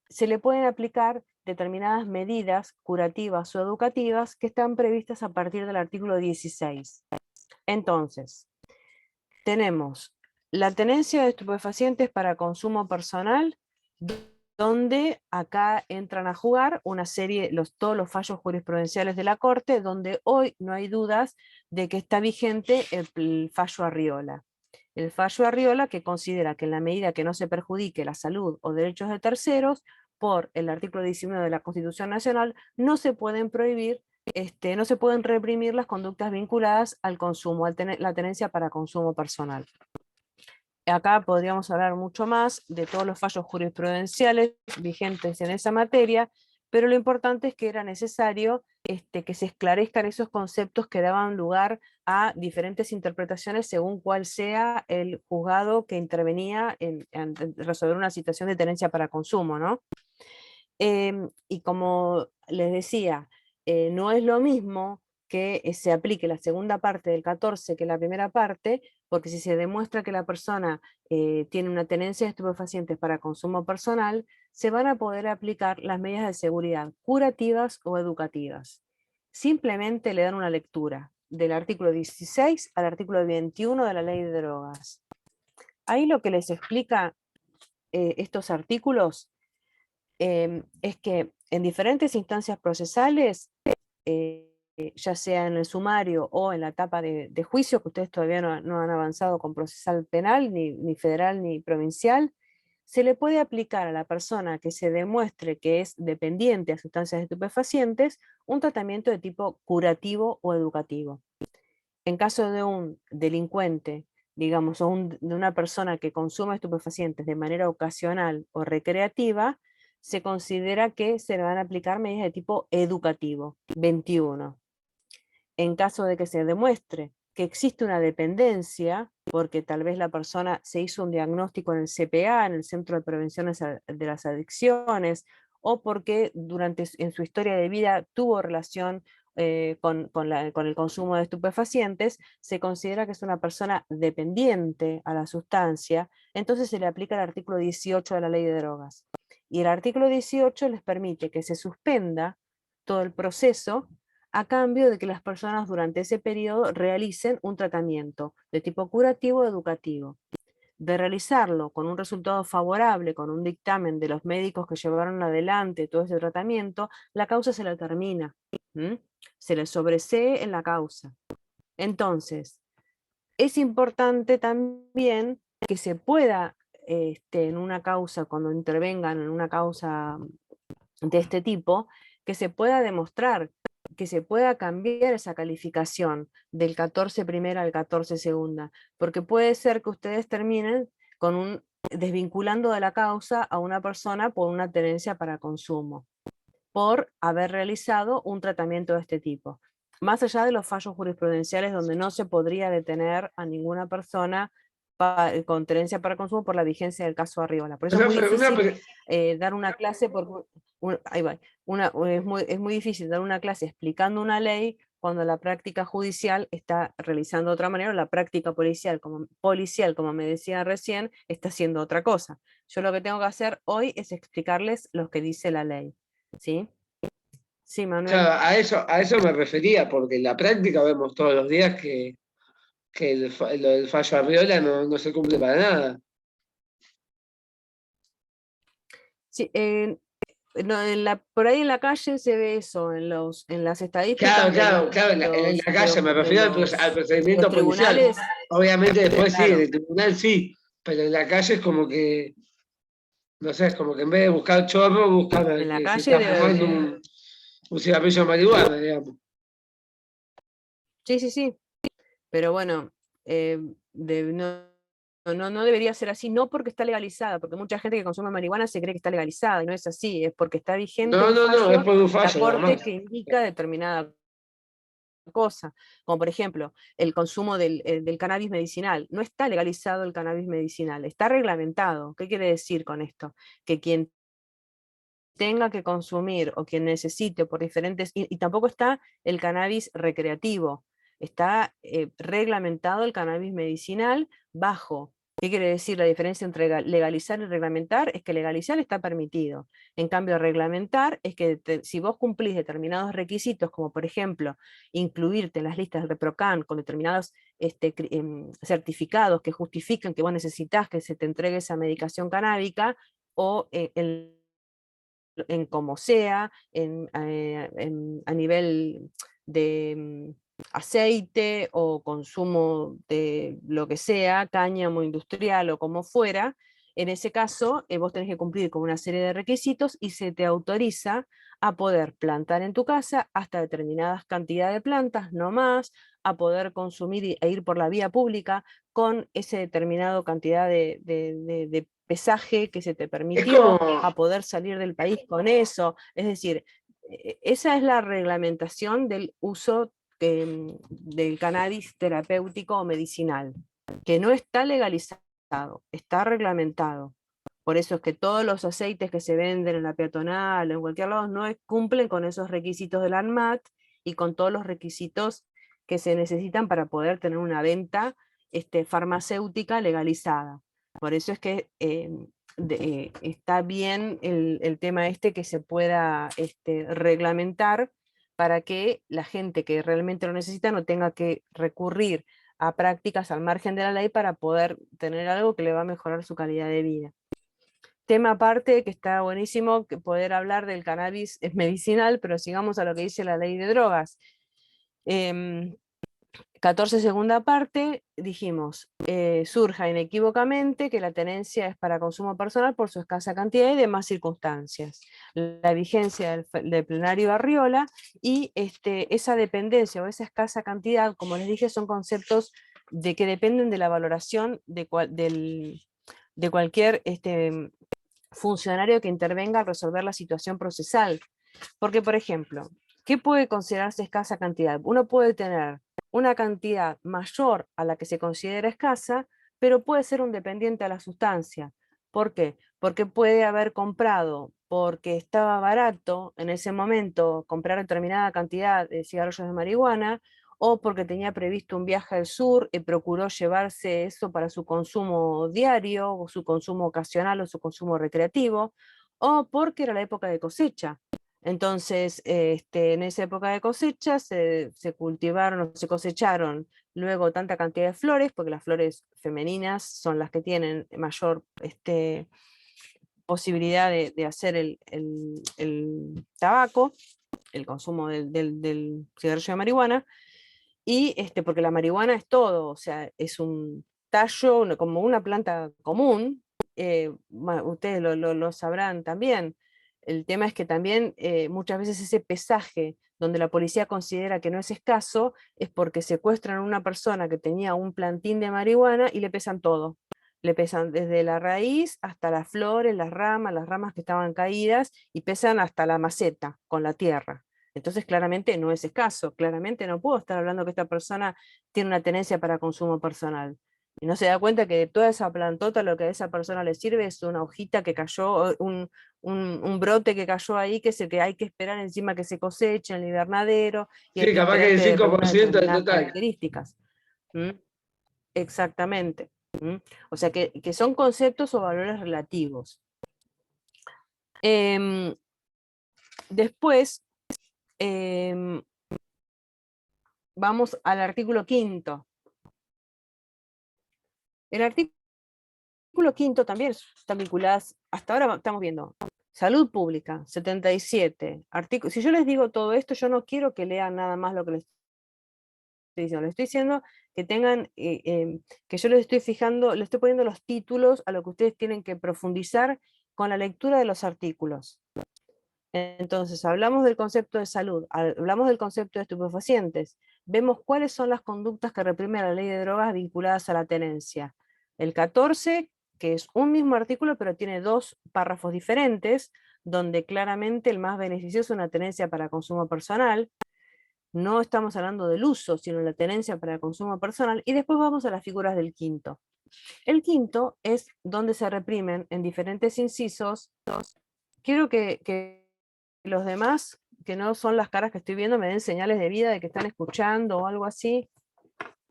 se le pueden aplicar determinadas medidas curativas o educativas que están previstas a partir del artículo 16. Entonces, tenemos la tenencia de estupefacientes para consumo personal, donde acá entran a jugar una serie, todos los fallos jurisprudenciales de la Corte, donde hoy no hay dudas de que está vigente el fallo Arriola. El fallo Arriola, que considera que en la medida que no se perjudique la salud o derechos de terceros, por el artículo 19 de la Constitución Nacional, no se pueden prohibir, no se pueden reprimir las conductas vinculadas al consumo, la tenencia para consumo personal. Acá podríamos hablar mucho más de todos los fallos jurisprudenciales vigentes en esa materia, pero lo importante es que era necesario que se esclarezcan esos conceptos que daban lugar a diferentes interpretaciones según cuál sea el juzgado que intervenía en resolver una situación de tenencia para consumo, ¿no? Y como les decía, no es lo mismo que se aplique la segunda parte del 14 que la primera parte, porque si se demuestra que la persona tiene una tenencia de estupefacientes para consumo personal, se van a poder aplicar las medidas de seguridad curativas o educativas. Simplemente le dan una lectura del artículo 16 al artículo 21 de la Ley de Drogas. Ahí lo que les explica estos artículos es que en diferentes instancias procesales, ya sea en el sumario o en la etapa de juicio, que ustedes todavía no han avanzado con procesal penal, ni federal ni provincial, se le puede aplicar a la persona que se demuestre que es dependiente a sustancias estupefacientes un tratamiento de tipo curativo o educativo. En caso de un delincuente, digamos, o de una persona que consume estupefacientes de manera ocasional o recreativa, se considera que se le van a aplicar medidas de tipo educativo, 21. En caso de que se demuestre que existe una dependencia, porque tal vez la persona se hizo un diagnóstico en el CPA, en el Centro de Prevención de las Adicciones, o porque en su historia de vida tuvo relación con el consumo de estupefacientes, se considera que es una persona dependiente a la sustancia, entonces se le aplica el artículo 18 de la Ley de Drogas. Y el artículo 18 les permite que se suspenda todo el proceso a cambio de que las personas durante ese periodo realicen un tratamiento de tipo curativo o educativo. De realizarlo con un resultado favorable, con un dictamen de los médicos que llevaron adelante todo ese tratamiento, la causa se la termina, se le sobresee en la causa. Entonces, es importante también que se pueda, en una causa, cuando intervengan en una causa de este tipo, que se pueda demostrar, que se pueda cambiar esa calificación del 14 primera al 14 segunda, porque puede ser que ustedes terminen con un desvinculando de la causa a una persona por una tenencia para consumo, por haber realizado un tratamiento de este tipo. Más allá de los fallos jurisprudenciales donde no se podría detener a ninguna persona con tenencia para consumo por la vigencia del caso Arriola. Por eso es muy difícil dar una clase, ahí va, es muy difícil dar una clase explicando una ley cuando la práctica judicial está realizando de otra manera, o la práctica policial, como me decía recién, está haciendo otra cosa. Yo lo que tengo que hacer hoy es explicarles lo que dice la ley. ¿Sí? Sí, Manuel. Claro, a eso me refería, porque en la práctica vemos todos los días que lo del fallo Arriola no se cumple para nada. Sí, por ahí en la calle se ve eso, en las estadísticas. Claro, en la calle me refiero al procedimiento policial. Tribunales. Obviamente después Claro. sí, en el tribunal sí, pero en la calle es como que, no sé, es como que en vez de buscar chorro, buscan al En la que se calle está fumando un cigarrillo de marihuana, digamos. Sí. Pero bueno, no debería ser así, no porque está legalizada, porque mucha gente que consume marihuana se cree que está legalizada, y no es así, es porque está vigente un fallo es por un de fallo, la nada Corte más. que indica determinada cosa, como por ejemplo el consumo del cannabis medicinal. No está legalizado el cannabis medicinal, está reglamentado. ¿Qué quiere decir con esto? Que quien tenga que consumir o quien necesite por diferentes, y tampoco está el cannabis recreativo, está reglamentado el cannabis medicinal bajo. ¿Qué quiere decir la diferencia entre legalizar y reglamentar? Es que legalizar está permitido. En cambio, reglamentar es que si vos cumplís determinados requisitos, como por ejemplo, incluirte en las listas de PROCAN con determinados certificados que justifican que vos necesitas que se te entregue esa medicación canábica, o en como sea, a nivel de aceite o consumo de lo que sea, cáñamo industrial o como fuera. En ese caso, vos tenés que cumplir con una serie de requisitos y se te autoriza a poder plantar en tu casa hasta determinadas cantidades de plantas, no más, a poder consumir e ir por la vía pública con esa determinada cantidad de pesaje que se te Es permitió, como, a poder salir del país con eso. Es decir, esa es la reglamentación del uso del cannabis terapéutico o medicinal, que no está legalizado, está reglamentado. Por eso es que todos los aceites que se venden en la peatonal o en cualquier lado no cumplen con esos requisitos del ANMAT y con todos los requisitos que se necesitan para poder tener una venta farmacéutica legalizada. Por eso es que está bien el tema que se pueda reglamentar para que la gente que realmente lo necesita no tenga que recurrir a prácticas al margen de la ley para poder tener algo que le va a mejorar su calidad de vida. Tema aparte que está buenísimo que poder hablar del cannabis es medicinal, pero sigamos a lo que dice la ley de drogas. 14 segunda parte, dijimos, surja inequívocamente que la tenencia es para consumo personal por su escasa cantidad y demás circunstancias. La vigencia del plenario Arriola y esa dependencia o esa escasa cantidad, como les dije, son conceptos que dependen de la valoración de cualquier funcionario que intervenga al resolver la situación procesal. Porque, por ejemplo, ¿qué puede considerarse escasa cantidad? Uno puede tener una cantidad mayor a la que se considera escasa, pero puede ser un dependiente a la sustancia. ¿Por qué? Porque puede haber comprado, porque estaba barato en ese momento comprar determinada cantidad de cigarrillos de marihuana, o porque tenía previsto un viaje al sur y procuró llevarse eso para su consumo diario, o su consumo ocasional, o su consumo recreativo, o porque era la época de cosecha. Entonces, en esa época de cosecha se cultivaron o se cosecharon luego tanta cantidad de flores, porque las flores femeninas son las que tienen mayor posibilidad de hacer el tabaco, el consumo del cigarrillo de marihuana, y porque la marihuana es todo, o sea, es un tallo como una planta común, ustedes lo sabrán también. El tema es que también muchas veces ese pesaje donde la policía considera que no es escaso es porque secuestran a una persona que tenía un plantín de marihuana y le pesan todo. Le pesan desde la raíz hasta las flores, las ramas que estaban caídas, y pesan hasta la maceta con la tierra. Entonces claramente no es escaso, claramente no puedo estar hablando que esta persona tiene una tenencia para consumo personal. Y no se da cuenta que de toda esa plantota lo que a esa persona le sirve es una hojita que cayó, un brote que cayó ahí, que es el que hay que esperar encima que se coseche en el invernadero, y hay Sí, que capaz esperar que el que reúna 5% del determinadas total. características. ¿Mm? Exactamente. ¿Mm? O sea que son conceptos o valores relativos. Después, vamos al artículo 5º. El artículo 5º también están vinculadas, hasta ahora estamos viendo, salud pública, 77. Si yo les digo todo esto, yo no quiero que lean nada más lo que les estoy diciendo. Les estoy diciendo que tengan, que yo les estoy fijando, les estoy poniendo los títulos a lo que ustedes tienen que profundizar con la lectura de los artículos. Entonces, hablamos del concepto de salud, hablamos del concepto de estupefacientes, vemos cuáles son las conductas que reprime la ley de drogas vinculadas a la tenencia. El 14, que es un mismo artículo, pero tiene 2 párrafos diferentes, donde claramente el más beneficioso es una tenencia para consumo personal. No estamos hablando del uso, sino la tenencia para consumo personal, y después vamos a las figuras del 5º. El 5º es donde se reprimen en diferentes incisos. Quiero que los demás, que no son las caras que estoy viendo, me den señales de vida de que están escuchando o algo así,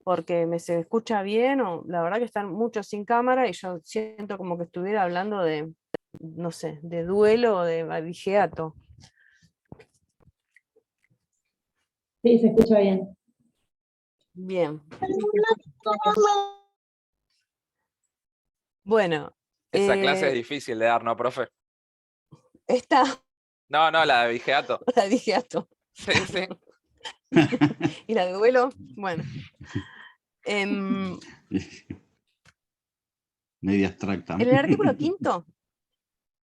porque se escucha bien, o la verdad que están muchos sin cámara y yo siento como que estuviera hablando de, no sé, de duelo o de abigeato. Sí, se escucha bien. Bien. Bueno. Esa clase es difícil de dar, ¿no, profe? Esta, No, la de Vigeato. la abigeato. Sí, sí. Y la de duelo, bueno. Media abstracta. En el artículo 5º,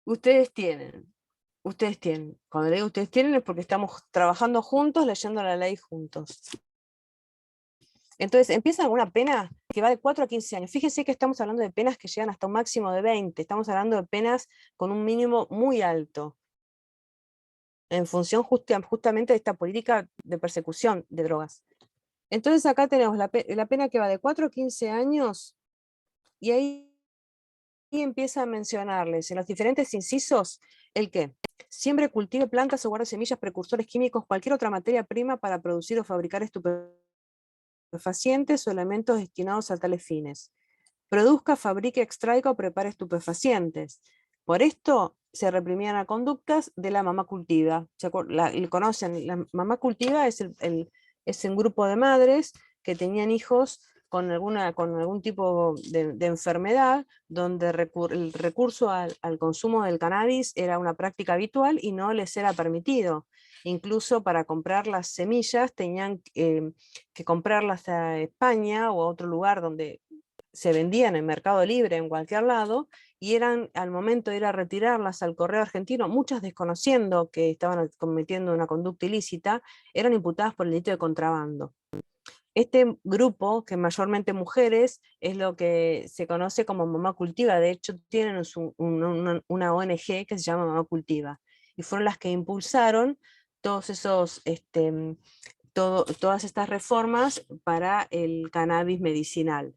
ustedes tienen, cuando le digo ustedes tienen es porque estamos trabajando juntos, leyendo la ley juntos. Entonces, empieza una pena que va de 4 a 15 años. Fíjense que estamos hablando de penas que llegan hasta un máximo de 20, estamos hablando de penas con un mínimo muy alto, en función justamente de esta política de persecución de drogas. Entonces acá tenemos la pena que va de 4 a 15 años, y ahí empieza a mencionarles en los diferentes incisos el que siembre, cultive plantas o guarde semillas, precursores químicos, cualquier otra materia prima para producir o fabricar estupefacientes o elementos destinados a tales fines. Produzca, fabrique, extraiga o prepare estupefacientes. Por esto se reprimían a conductas de la mamá cultiva. ¿Conocen? La mamá cultiva es un grupo de madres que tenían hijos con algún tipo de enfermedad, donde el recurso al consumo del cannabis era una práctica habitual y no les era permitido. Incluso para comprar las semillas tenían que comprarlas a España o a otro lugar donde se vendían en Mercado Libre, en cualquier lado, y al momento de ir a retirarlas al correo argentino, muchas desconociendo que estaban cometiendo una conducta ilícita, eran imputadas por el delito de contrabando. Este grupo, que mayormente mujeres, es lo que se conoce como Mamá Cultiva. De hecho, tienen una ONG que se llama Mamá Cultiva, y fueron las que impulsaron todos todas estas reformas para el cannabis medicinal.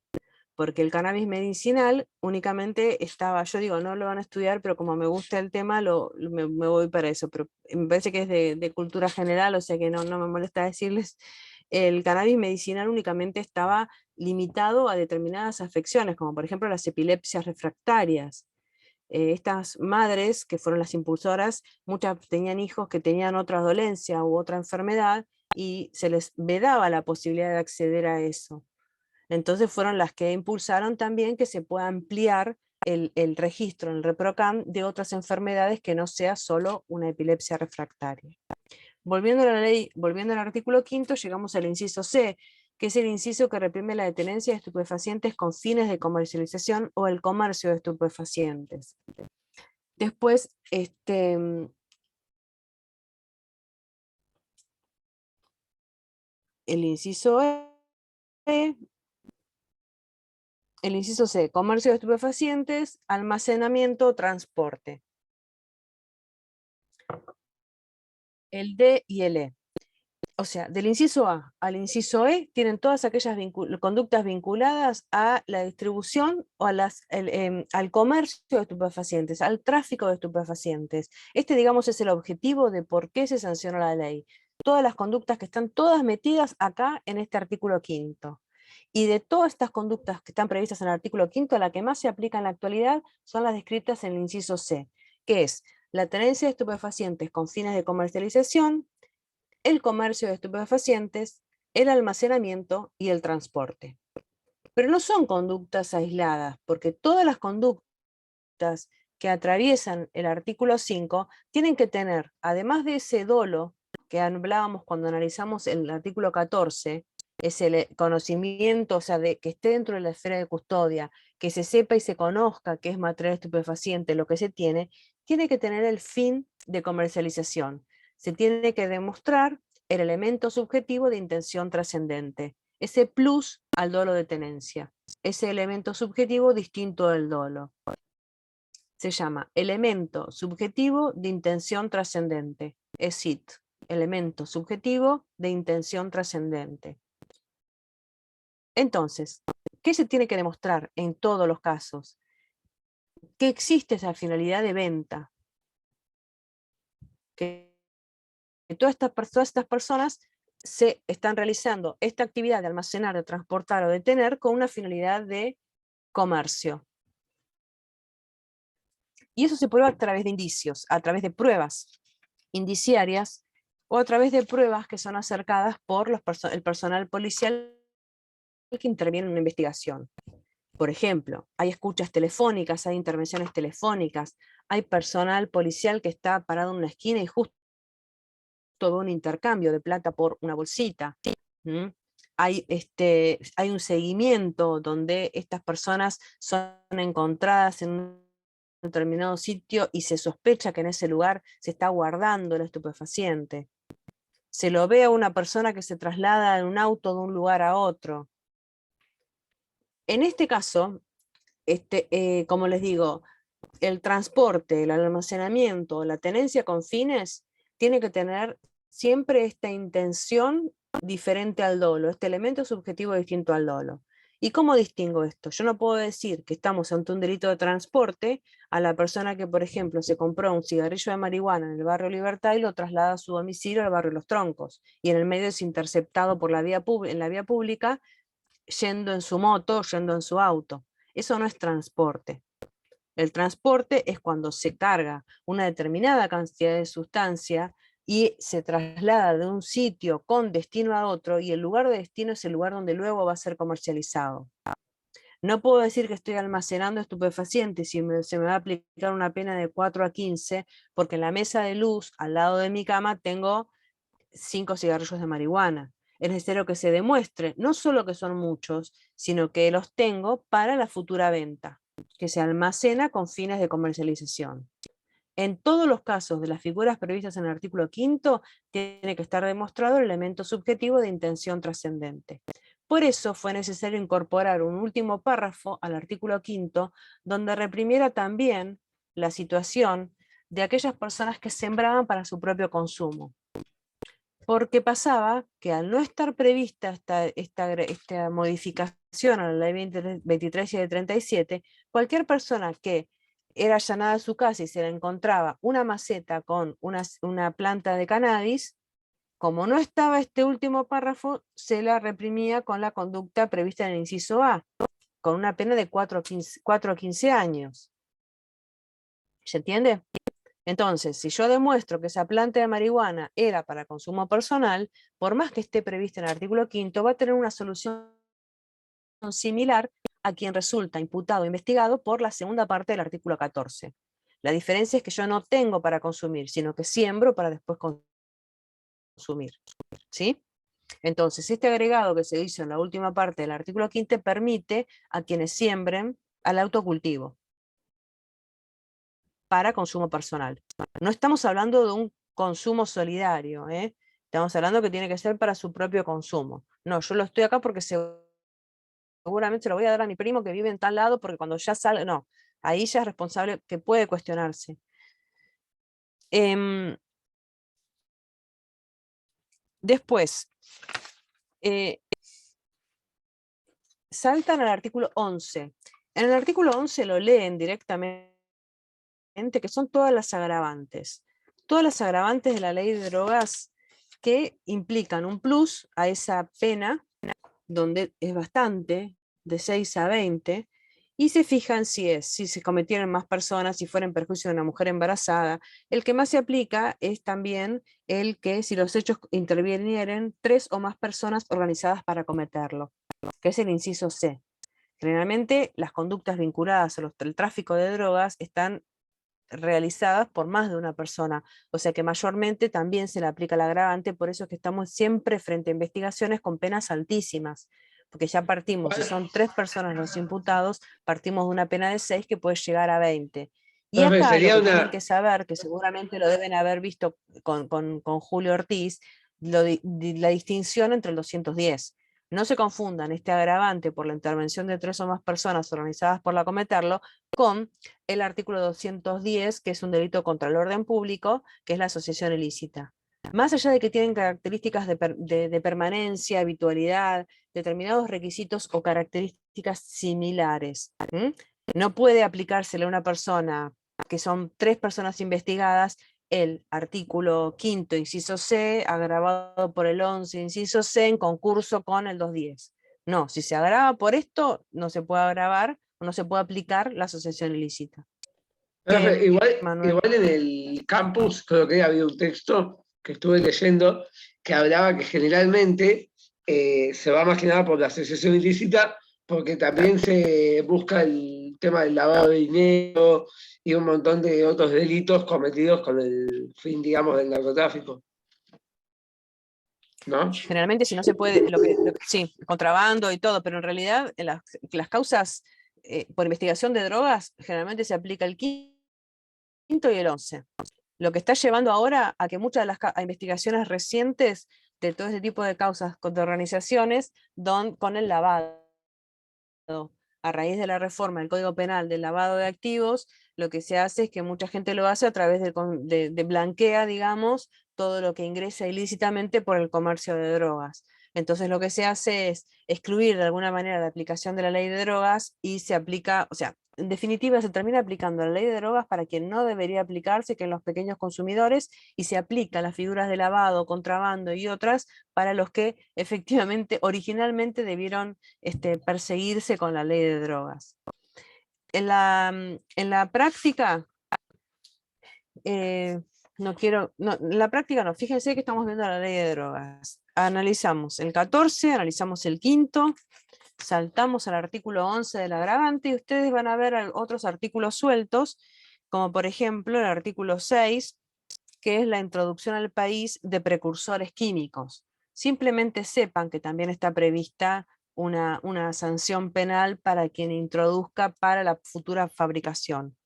Porque el cannabis medicinal únicamente estaba, yo digo, no lo van a estudiar, pero como me gusta el tema, me voy para eso, pero me parece que es de cultura general, o sea que no me molesta decirles. El cannabis medicinal únicamente estaba limitado a determinadas afecciones, como por ejemplo las epilepsias refractarias. Estas madres, que fueron las impulsoras, muchas tenían hijos que tenían otra dolencia u otra enfermedad, y se les vedaba la posibilidad de acceder a eso. Entonces fueron las que impulsaron también que se pueda ampliar el registro en el ReproCam de otras enfermedades que no sea solo una epilepsia refractaria. Volviendo a la ley, volviendo al artículo 5º, llegamos al inciso C, que es el inciso que reprime la detenencia de estupefacientes con fines de comercialización o el comercio de estupefacientes. Después, el inciso E El inciso C, comercio de estupefacientes, almacenamiento, transporte. El D y el E. O sea, del inciso A al inciso E tienen todas aquellas conductas vinculadas a la distribución o a al comercio de estupefacientes, al tráfico de estupefacientes. Este, digamos, es el objetivo de por qué se sanciona la ley. Todas las conductas que están todas metidas acá en este artículo 5º. Y de todas estas conductas que están previstas en el artículo 5º, la que más se aplica en la actualidad son las descritas en el inciso C, que es la tenencia de estupefacientes con fines de comercialización, el comercio de estupefacientes, el almacenamiento y el transporte. Pero no son conductas aisladas, porque todas las conductas que atraviesan el artículo 5 tienen que tener, además de ese dolo que hablábamos cuando analizamos el artículo 14, es el conocimiento, o sea, de que esté dentro de la esfera de custodia, que se sepa y se conozca que es material estupefaciente lo que se tiene que tener el fin de comercialización. Se tiene que demostrar el elemento subjetivo de intención trascendente, ese plus al dolo de tenencia, ese elemento subjetivo distinto del dolo. Se llama elemento subjetivo de intención trascendente, ESIT, elemento subjetivo de intención trascendente. Entonces, ¿qué se tiene que demostrar en todos los casos? Que existe esa finalidad de venta, que todas estas personas se están realizando esta actividad de almacenar, de transportar o de tener con una finalidad de comercio. Y eso se prueba a través de indicios, a través de pruebas indiciarias o a través de pruebas que son acercadas por el personal policial que interviene en una investigación. Por ejemplo, hay escuchas telefónicas, hay intervenciones telefónicas, hay personal policial que está parado en una esquina y justo todo un intercambio de plata por una bolsita. Hay un seguimiento donde estas personas son encontradas en un determinado sitio y se sospecha que en ese lugar se está guardando el estupefaciente. Se lo ve a una persona que se traslada en un auto de un lugar a otro. En este caso, como les digo, el transporte, el almacenamiento, la tenencia con fines, tiene que tener siempre esta intención diferente al dolo, este elemento subjetivo distinto al dolo. ¿Y cómo distingo esto? Yo no puedo decir que estamos ante un delito de transporte a la persona que, por ejemplo, se compró un cigarrillo de marihuana en el barrio Libertad y lo traslada a su domicilio al barrio Los Troncos, y en el medio es interceptado por en la vía pública, yendo en su moto, yendo en su auto. Eso no es transporte. El transporte es cuando se carga una determinada cantidad de sustancia y se traslada de un sitio con destino a otro, y el lugar de destino es el lugar donde luego va a ser comercializado. No puedo decir que estoy almacenando estupefacientes y se me va a aplicar una pena de 4 a 15, porque en la mesa de luz, al lado de mi cama, tengo 5 cigarrillos de marihuana. Es necesario que se demuestre, no solo que son muchos, sino que los tengo para la futura venta, que se almacena con fines de comercialización. En todos los casos de las figuras previstas en el artículo 5º, tiene que estar demostrado el elemento subjetivo de intención trascendente. Por eso fue necesario incorporar un último párrafo al artículo 5º, donde reprimiera también la situación de aquellas personas que sembraban para su propio consumo. Porque pasaba que al no estar prevista esta modificación a la ley 23 y de 37, cualquier persona que era allanada a su casa y se le encontraba una maceta con una planta de cannabis, como no estaba este último párrafo, se la reprimía con la conducta prevista en el inciso A, con una pena de 4 a 15 años. ¿Se entiende? Entonces, si yo demuestro que esa planta de marihuana era para consumo personal, por más que esté prevista en el artículo 5º, va a tener una solución similar a quien resulta imputado o investigado por la segunda parte del artículo 14. La diferencia es que yo no tengo para consumir, sino que siembro para después consumir. ¿Sí? Entonces, este agregado que se hizo en la última parte del artículo 5 permite a quienes siembren al autocultivo para consumo personal. No estamos hablando de un consumo solidario, estamos hablando que tiene que ser para su propio consumo. No, yo lo estoy acá porque seguramente se lo voy a dar a mi primo que vive en tal lado porque cuando ya salga, no, ahí ya es responsable que puede cuestionarse. Después, saltan al artículo 11. En el artículo 11 lo leen directamente, que son todas las agravantes. Todas las agravantes de la ley de drogas que implican un plus a esa pena, donde es bastante, de 6 a 20, y se fijan si se cometieron más personas, si fuera en perjuicio de una mujer embarazada. El que más se aplica es también el que si los hechos intervinieren 3 o más personas organizadas para cometerlo, que es el inciso C. Generalmente las conductas vinculadas al tráfico de drogas están realizadas por más de una persona, o sea que mayormente también se le aplica el agravante, por eso es que estamos siempre frente a investigaciones con penas altísimas, porque ya partimos, si son 3 personas los imputados, partimos de una pena de 6 que puede llegar a 20. Y Profe, acá sería lo que tienen una, que saber, que seguramente lo deben haber visto con Julio Ortiz, la distinción entre el 210. No se confundan este agravante por la intervención de 3 o más personas organizadas por cometerlo con el artículo 210, que es un delito contra el orden público, que es la asociación ilícita. Más allá de que tienen características de permanencia, habitualidad, determinados requisitos o características similares, no puede aplicársele a una persona que son 3 personas investigadas el artículo 5º, inciso C, agravado por el 11, inciso C, en concurso con el 210. No, si se agrava por esto, no se puede agravar o no se puede aplicar la asociación ilícita. profe, Manuel. igual en el campus creo que había un texto que estuve leyendo que hablaba que generalmente se va más que nada por la asociación ilícita porque también se busca el tema del lavado de dinero y un montón de otros delitos cometidos con el fin, digamos, del narcotráfico. ¿No? Generalmente si no se puede, sí, contrabando y todo, pero en realidad en las causas por investigación de drogas generalmente se aplica el 5º y el 11. Lo que está llevando ahora a que muchas de las investigaciones recientes de todo este tipo de causas contra organizaciones con el lavado. A raíz de la reforma del Código Penal del lavado de activos, lo que se hace es que mucha gente lo hace a través de blanquea, digamos, todo lo que ingresa ilícitamente por el comercio de drogas. Entonces lo que se hace es excluir de alguna manera la aplicación de la ley de drogas y se aplica, o sea, en definitiva se termina aplicando la ley de drogas para quien no debería aplicarse, que en los pequeños consumidores, y se aplica las figuras de lavado, contrabando y otras para los que efectivamente, originalmente debieron perseguirse con la ley de drogas. En la práctica, en la práctica no, fíjense que estamos viendo la ley de drogas. Analizamos el 14, analizamos el 5º, saltamos al artículo 11 del agravante y ustedes van a ver otros artículos sueltos, como por ejemplo el artículo 6, que es la introducción al país de precursores químicos. Simplemente sepan que también está prevista una sanción penal para quien introduzca para la futura fabricación.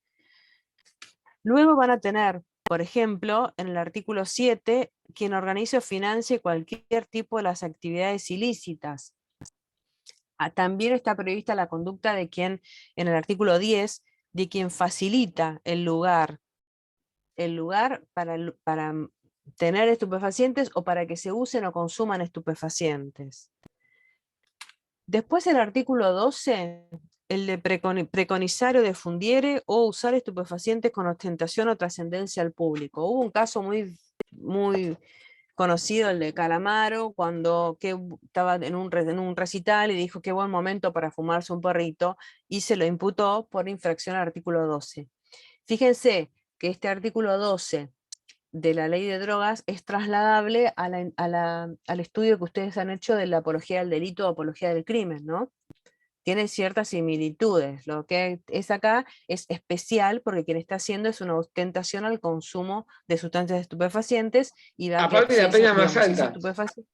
Luego van a tener, por ejemplo, en el artículo 7, quien organice o financie cualquier tipo de las actividades ilícitas. También está prevista la conducta de quien, en el artículo 10, de quien facilita el lugar para tener estupefacientes o para que se usen o consuman estupefacientes. Después el artículo 12, el de preconizar o difundiere o usar estupefacientes con ostentación o trascendencia al público. Hubo un caso muy, muy conocido, el de Calamaro, cuando estaba en un recital y dijo qué buen momento para fumarse un porrito, y se lo imputó por infracción al artículo 12. Fíjense que este artículo 12 de la ley de drogas es trasladable al estudio que ustedes han hecho de la apología del delito o apología del crimen, ¿no? Tiene ciertas similitudes. Lo que es acá es especial porque quien está haciendo es una ostentación al consumo de sustancias estupefacientes y va Aparte la pena más alta. estupefacientes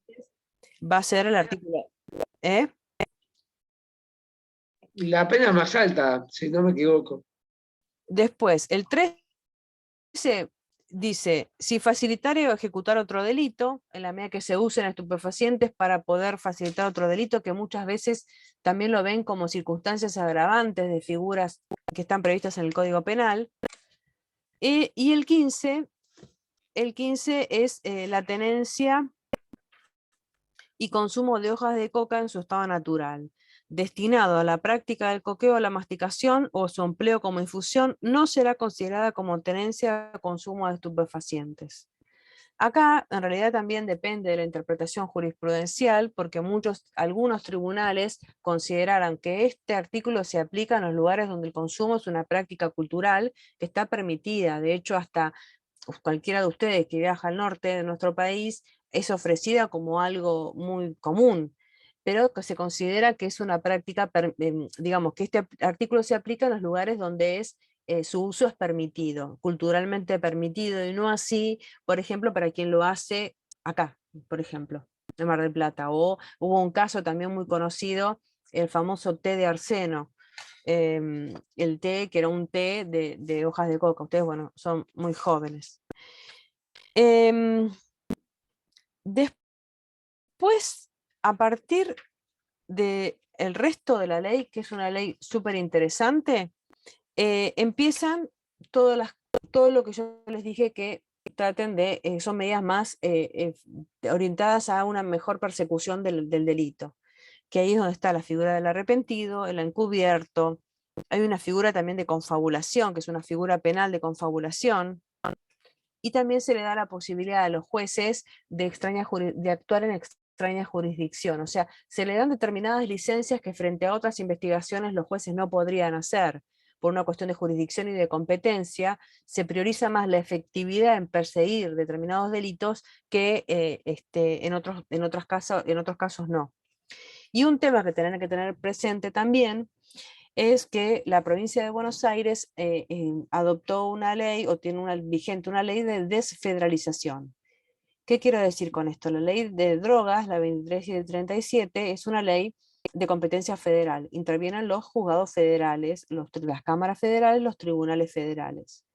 va a ser el artículo. La pena más alta, si no me equivoco. Después, el 13 dice, si facilitar o ejecutar otro delito, en la medida que se usen estupefacientes para poder facilitar otro delito, que muchas veces también lo ven como circunstancias agravantes de figuras que están previstas en el Código Penal. Y el 15 es la tenencia y consumo de hojas de coca en su estado natural, destinado a la práctica del coqueo o la masticación o su empleo como infusión, no será considerada como tenencia o consumo de estupefacientes. Acá, en realidad, también depende de la interpretación jurisprudencial, porque algunos tribunales consideraron que este artículo se aplica en los lugares donde el consumo es una práctica cultural que está permitida. De hecho, hasta cualquiera de ustedes que viaja al norte de nuestro país es ofrecida como algo muy común, pero que se considera que es una práctica, digamos, que este artículo se aplica en los lugares donde su uso es permitido, culturalmente permitido, y no así, por ejemplo, para quien lo hace acá, por ejemplo, en Mar del Plata. O hubo un caso también muy conocido, el famoso té de arseno, el té que era un té de hojas de coca. Ustedes, bueno, son muy jóvenes. Después, a partir del resto de la ley, que es una ley súper interesante, empiezan todo lo que yo les dije que traten de, son medidas más orientadas a una mejor persecución del delito, que ahí es donde está la figura del arrepentido, el encubierto. Hay una figura también de confabulación, que es una figura penal de confabulación, y también se le da la posibilidad a los jueces de actuar en extraña jurisdicción, o sea, se le dan determinadas licencias que frente a otras investigaciones los jueces no podrían hacer. Por una cuestión de jurisdicción y de competencia, se prioriza más la efectividad en perseguir determinados delitos que en otros casos no. Y un tema que tienen que tener presente también es que la provincia de Buenos Aires adoptó una ley, o tiene vigente una ley de desfederalización. ¿Qué quiero decir con esto? La ley de drogas, la 2337, es una ley de competencia federal. Intervienen los juzgados federales, las cámaras federales, los tribunales federales.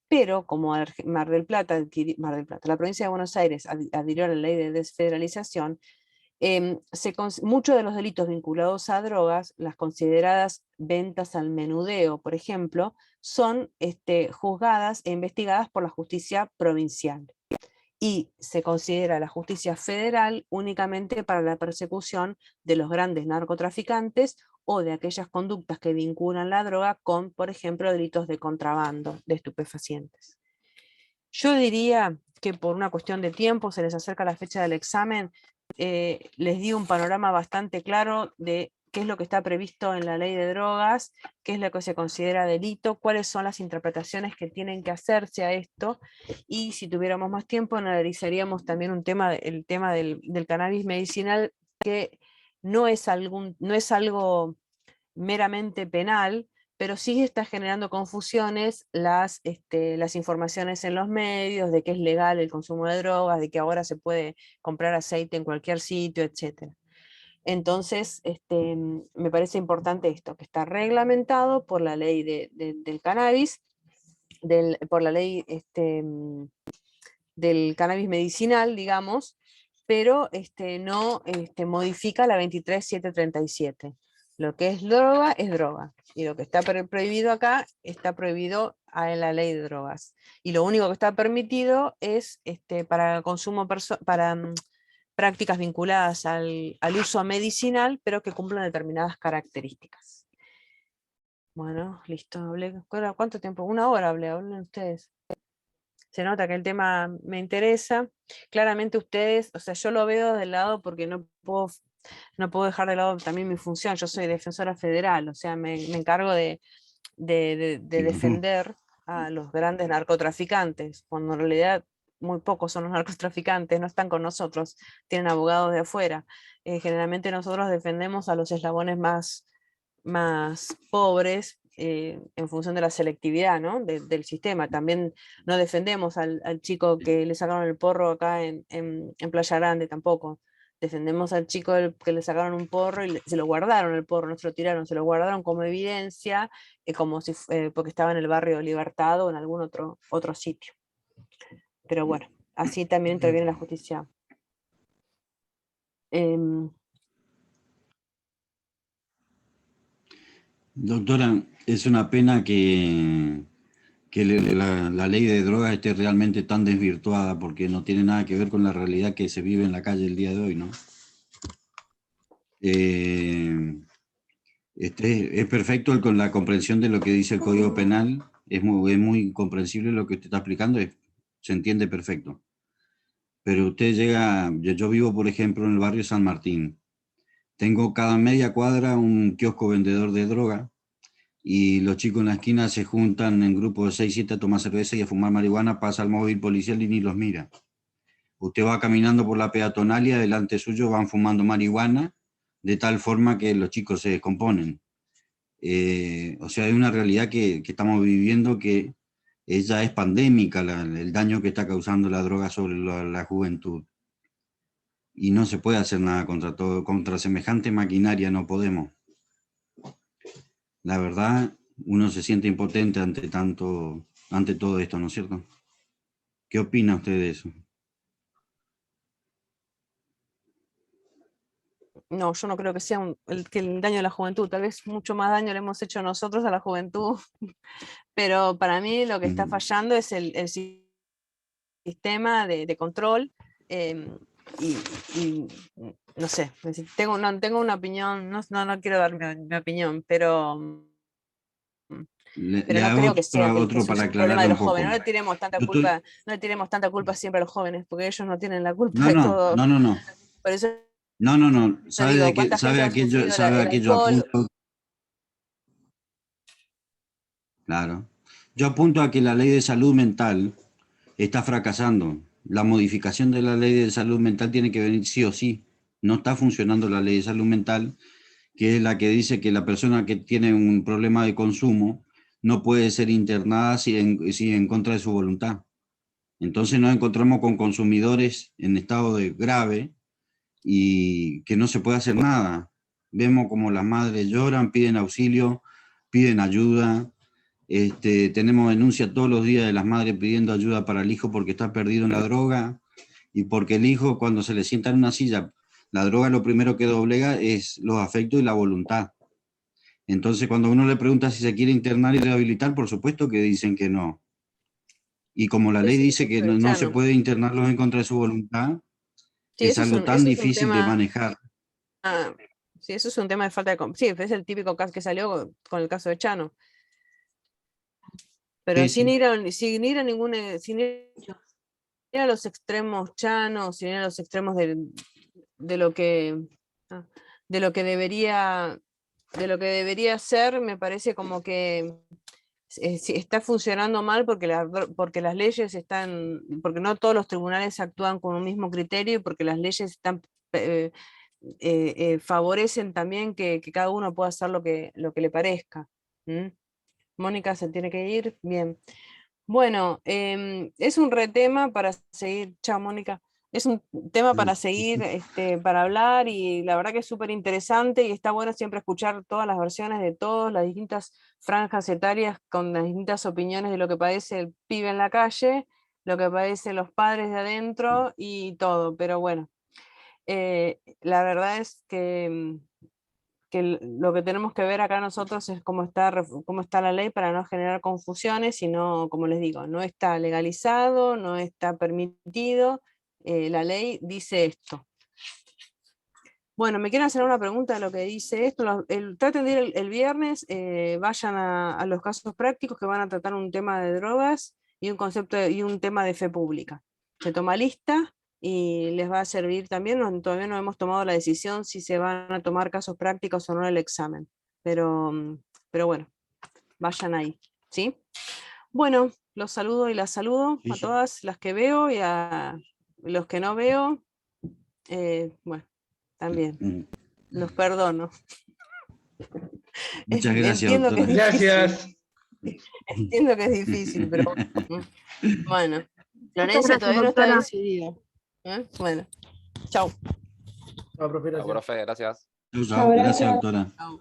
Pero como Mar del Plata, la provincia de Buenos Aires adhirió a la ley de desfederalización, muchos de los delitos vinculados a drogas, las consideradas ventas al menudeo, por ejemplo, son juzgadas e investigadas por la justicia provincial. Y se considera la justicia federal únicamente para la persecución de los grandes narcotraficantes o de aquellas conductas que vinculan la droga con, por ejemplo, delitos de contrabando de estupefacientes. Yo diría que por una cuestión de tiempo, se les acerca la fecha del examen, les di un panorama bastante claro de qué es lo que está previsto en la ley de drogas, qué es lo que se considera delito, cuáles son las interpretaciones que tienen que hacerse a esto, y si tuviéramos más tiempo analizaríamos también el tema del cannabis medicinal, que no es algo meramente penal, pero sí está generando confusiones las informaciones en los medios de que es legal el consumo de drogas, de que ahora se puede comprar aceite en cualquier sitio, etc. Entonces, me parece importante esto, que está reglamentado por la ley del cannabis, por la ley del cannabis medicinal, digamos, pero no modifica la 23737. Lo que es droga, y lo que está prohibido acá, está prohibido en la ley de drogas. Y lo único que está permitido es para consumo para prácticas vinculadas al uso medicinal, pero que cumplan determinadas características. Bueno, listo, hablé. ¿Cuánto tiempo? 1 hora hablen ustedes. Se nota que el tema me interesa. Claramente ustedes, o sea, yo lo veo del lado porque no puedo dejar de lado también mi función. Yo soy defensora federal, o sea, me encargo de defender a los grandes narcotraficantes, cuando en realidad muy pocos son los narcotraficantes, no están con nosotros, tienen abogados de afuera. Generalmente nosotros defendemos a los eslabones más pobres, en función de la selectividad, ¿no? del sistema. También no defendemos al chico que le sacaron el porro acá en Playa Grande, tampoco. Defendemos al chico que le sacaron un porro y se lo guardaron el porro, no se lo tiraron, se lo guardaron como evidencia, porque estaba en el barrio Libertad o en algún otro sitio. pero bueno, así también interviene la justicia. Doctora, es una pena que la ley de drogas esté realmente tan desvirtuada, porque no tiene nada que ver con la realidad que se vive en la calle el día de hoy, ¿no? Es perfecto con la comprensión de lo que dice el Código Penal, es muy comprensible lo que usted está explicando, se entiende perfecto. Pero usted llega, yo vivo por ejemplo en el barrio San Martín, tengo cada media cuadra un kiosco vendedor de droga, y los chicos en la esquina se juntan en grupos de 6, 7 a tomar cerveza y a fumar marihuana, pasa el móvil policial y ni los mira. Usted va caminando por la peatonal y adelante suyo van fumando marihuana, de tal forma que los chicos se descomponen. O sea, hay una realidad que estamos viviendo que ya es pandémica, el daño que está causando la droga sobre la juventud. Y no se puede hacer nada contra semejante maquinaria, no podemos. La verdad, uno se siente impotente ante todo esto, ¿no es cierto? ¿Qué opina usted de eso? No, yo no creo que sea que el daño a la juventud, tal vez mucho más daño le hemos hecho nosotros a la juventud, pero para mí lo que está fallando es el sistema de control, y no sé, tengo una opinión, no quiero dar mi opinión, pero Le no creo que sea que otro eso es para un problema aclararle de un los poco. jóvenes. No le tiremos tanta Yo culpa, estoy- no le tiremos tanta culpa siempre a los jóvenes, porque ellos no tienen la culpa No, de no, todo. no, no, no. Por eso No, no, no. digo, ¿cuánta gente ha sufrido ¿Sabe el a qué yo alcohol? apunto? Claro. Yo apunto a que la ley de salud mental está fracasando. La modificación de la ley de salud mental tiene que venir sí o sí. No está funcionando la ley de salud mental, que es la que dice que la persona que tiene un problema de consumo no puede ser internada si en contra de su voluntad. Entonces nos encontramos con consumidores en estado de grave y que no se puede hacer nada. Vemos como las madres lloran, piden auxilio, piden ayuda. Tenemos denuncias todos los días de las madres pidiendo ayuda para el hijo porque está perdido en la droga, y porque el hijo, cuando se le sienta en una silla, la droga lo primero que doblega es los afectos y la voluntad. Entonces, cuando uno le pregunta si se quiere internar y rehabilitar, por supuesto que dicen que no. Y como la ley Sí, dice que no se puede internarlos en contra de su voluntad, sí, es algo tan eso es un difícil de tema. manejar. Sí, eso es un tema de falta de. Sí, es el típico caso que salió con el caso de Chano. Pero Sí, sin sí. ir a ningún, sin ir a los extremos Chano, sin ir a los extremos de lo que ah, de lo que debería ser, me parece como que sí, está funcionando mal porque porque las leyes porque no todos los tribunales actúan con un mismo criterio, y porque las leyes favorecen también que cada uno pueda hacer lo que le parezca. ¿Mm? Mónica se tiene que ir, bien. Bueno, es un retema para seguir, chao Mónica, es un tema para seguir, para hablar, y la verdad que es súper interesante y está bueno siempre escuchar todas las versiones de todos, las distintas franjas etarias con las distintas opiniones de lo que padece el pibe en la calle, lo que padecen los padres de adentro y todo, pero bueno, la verdad es que lo que tenemos que ver acá nosotros es cómo está la ley para no generar confusiones, y no, como les digo, no está legalizado, no está permitido, la ley dice esto. Bueno, me quieren hacer una pregunta de lo que dice esto. Traten de ir el viernes, vayan a los casos prácticos que van a tratar un tema de drogas y un tema de fe pública. Se toma lista y les va a servir también. Todavía no hemos tomado la decisión si se van a tomar casos prácticos o no en el examen. Pero bueno, vayan ahí, ¿sí? Bueno, los saludo y las saludo Sí, a sí. todas las que veo y a los que no veo. Bueno, también. Los perdono. Muchas gracias, Entiendo que es doctora. difícil. Gracias. Entiendo que es difícil, pero bueno. Muchas Florencia gracias, todavía no está doctora. decidida. Bueno, chau. Chao, profe, Chao, gracias. profe, gracias. Chau, Chao, chau. Gracias, gracias. doctora. Chau.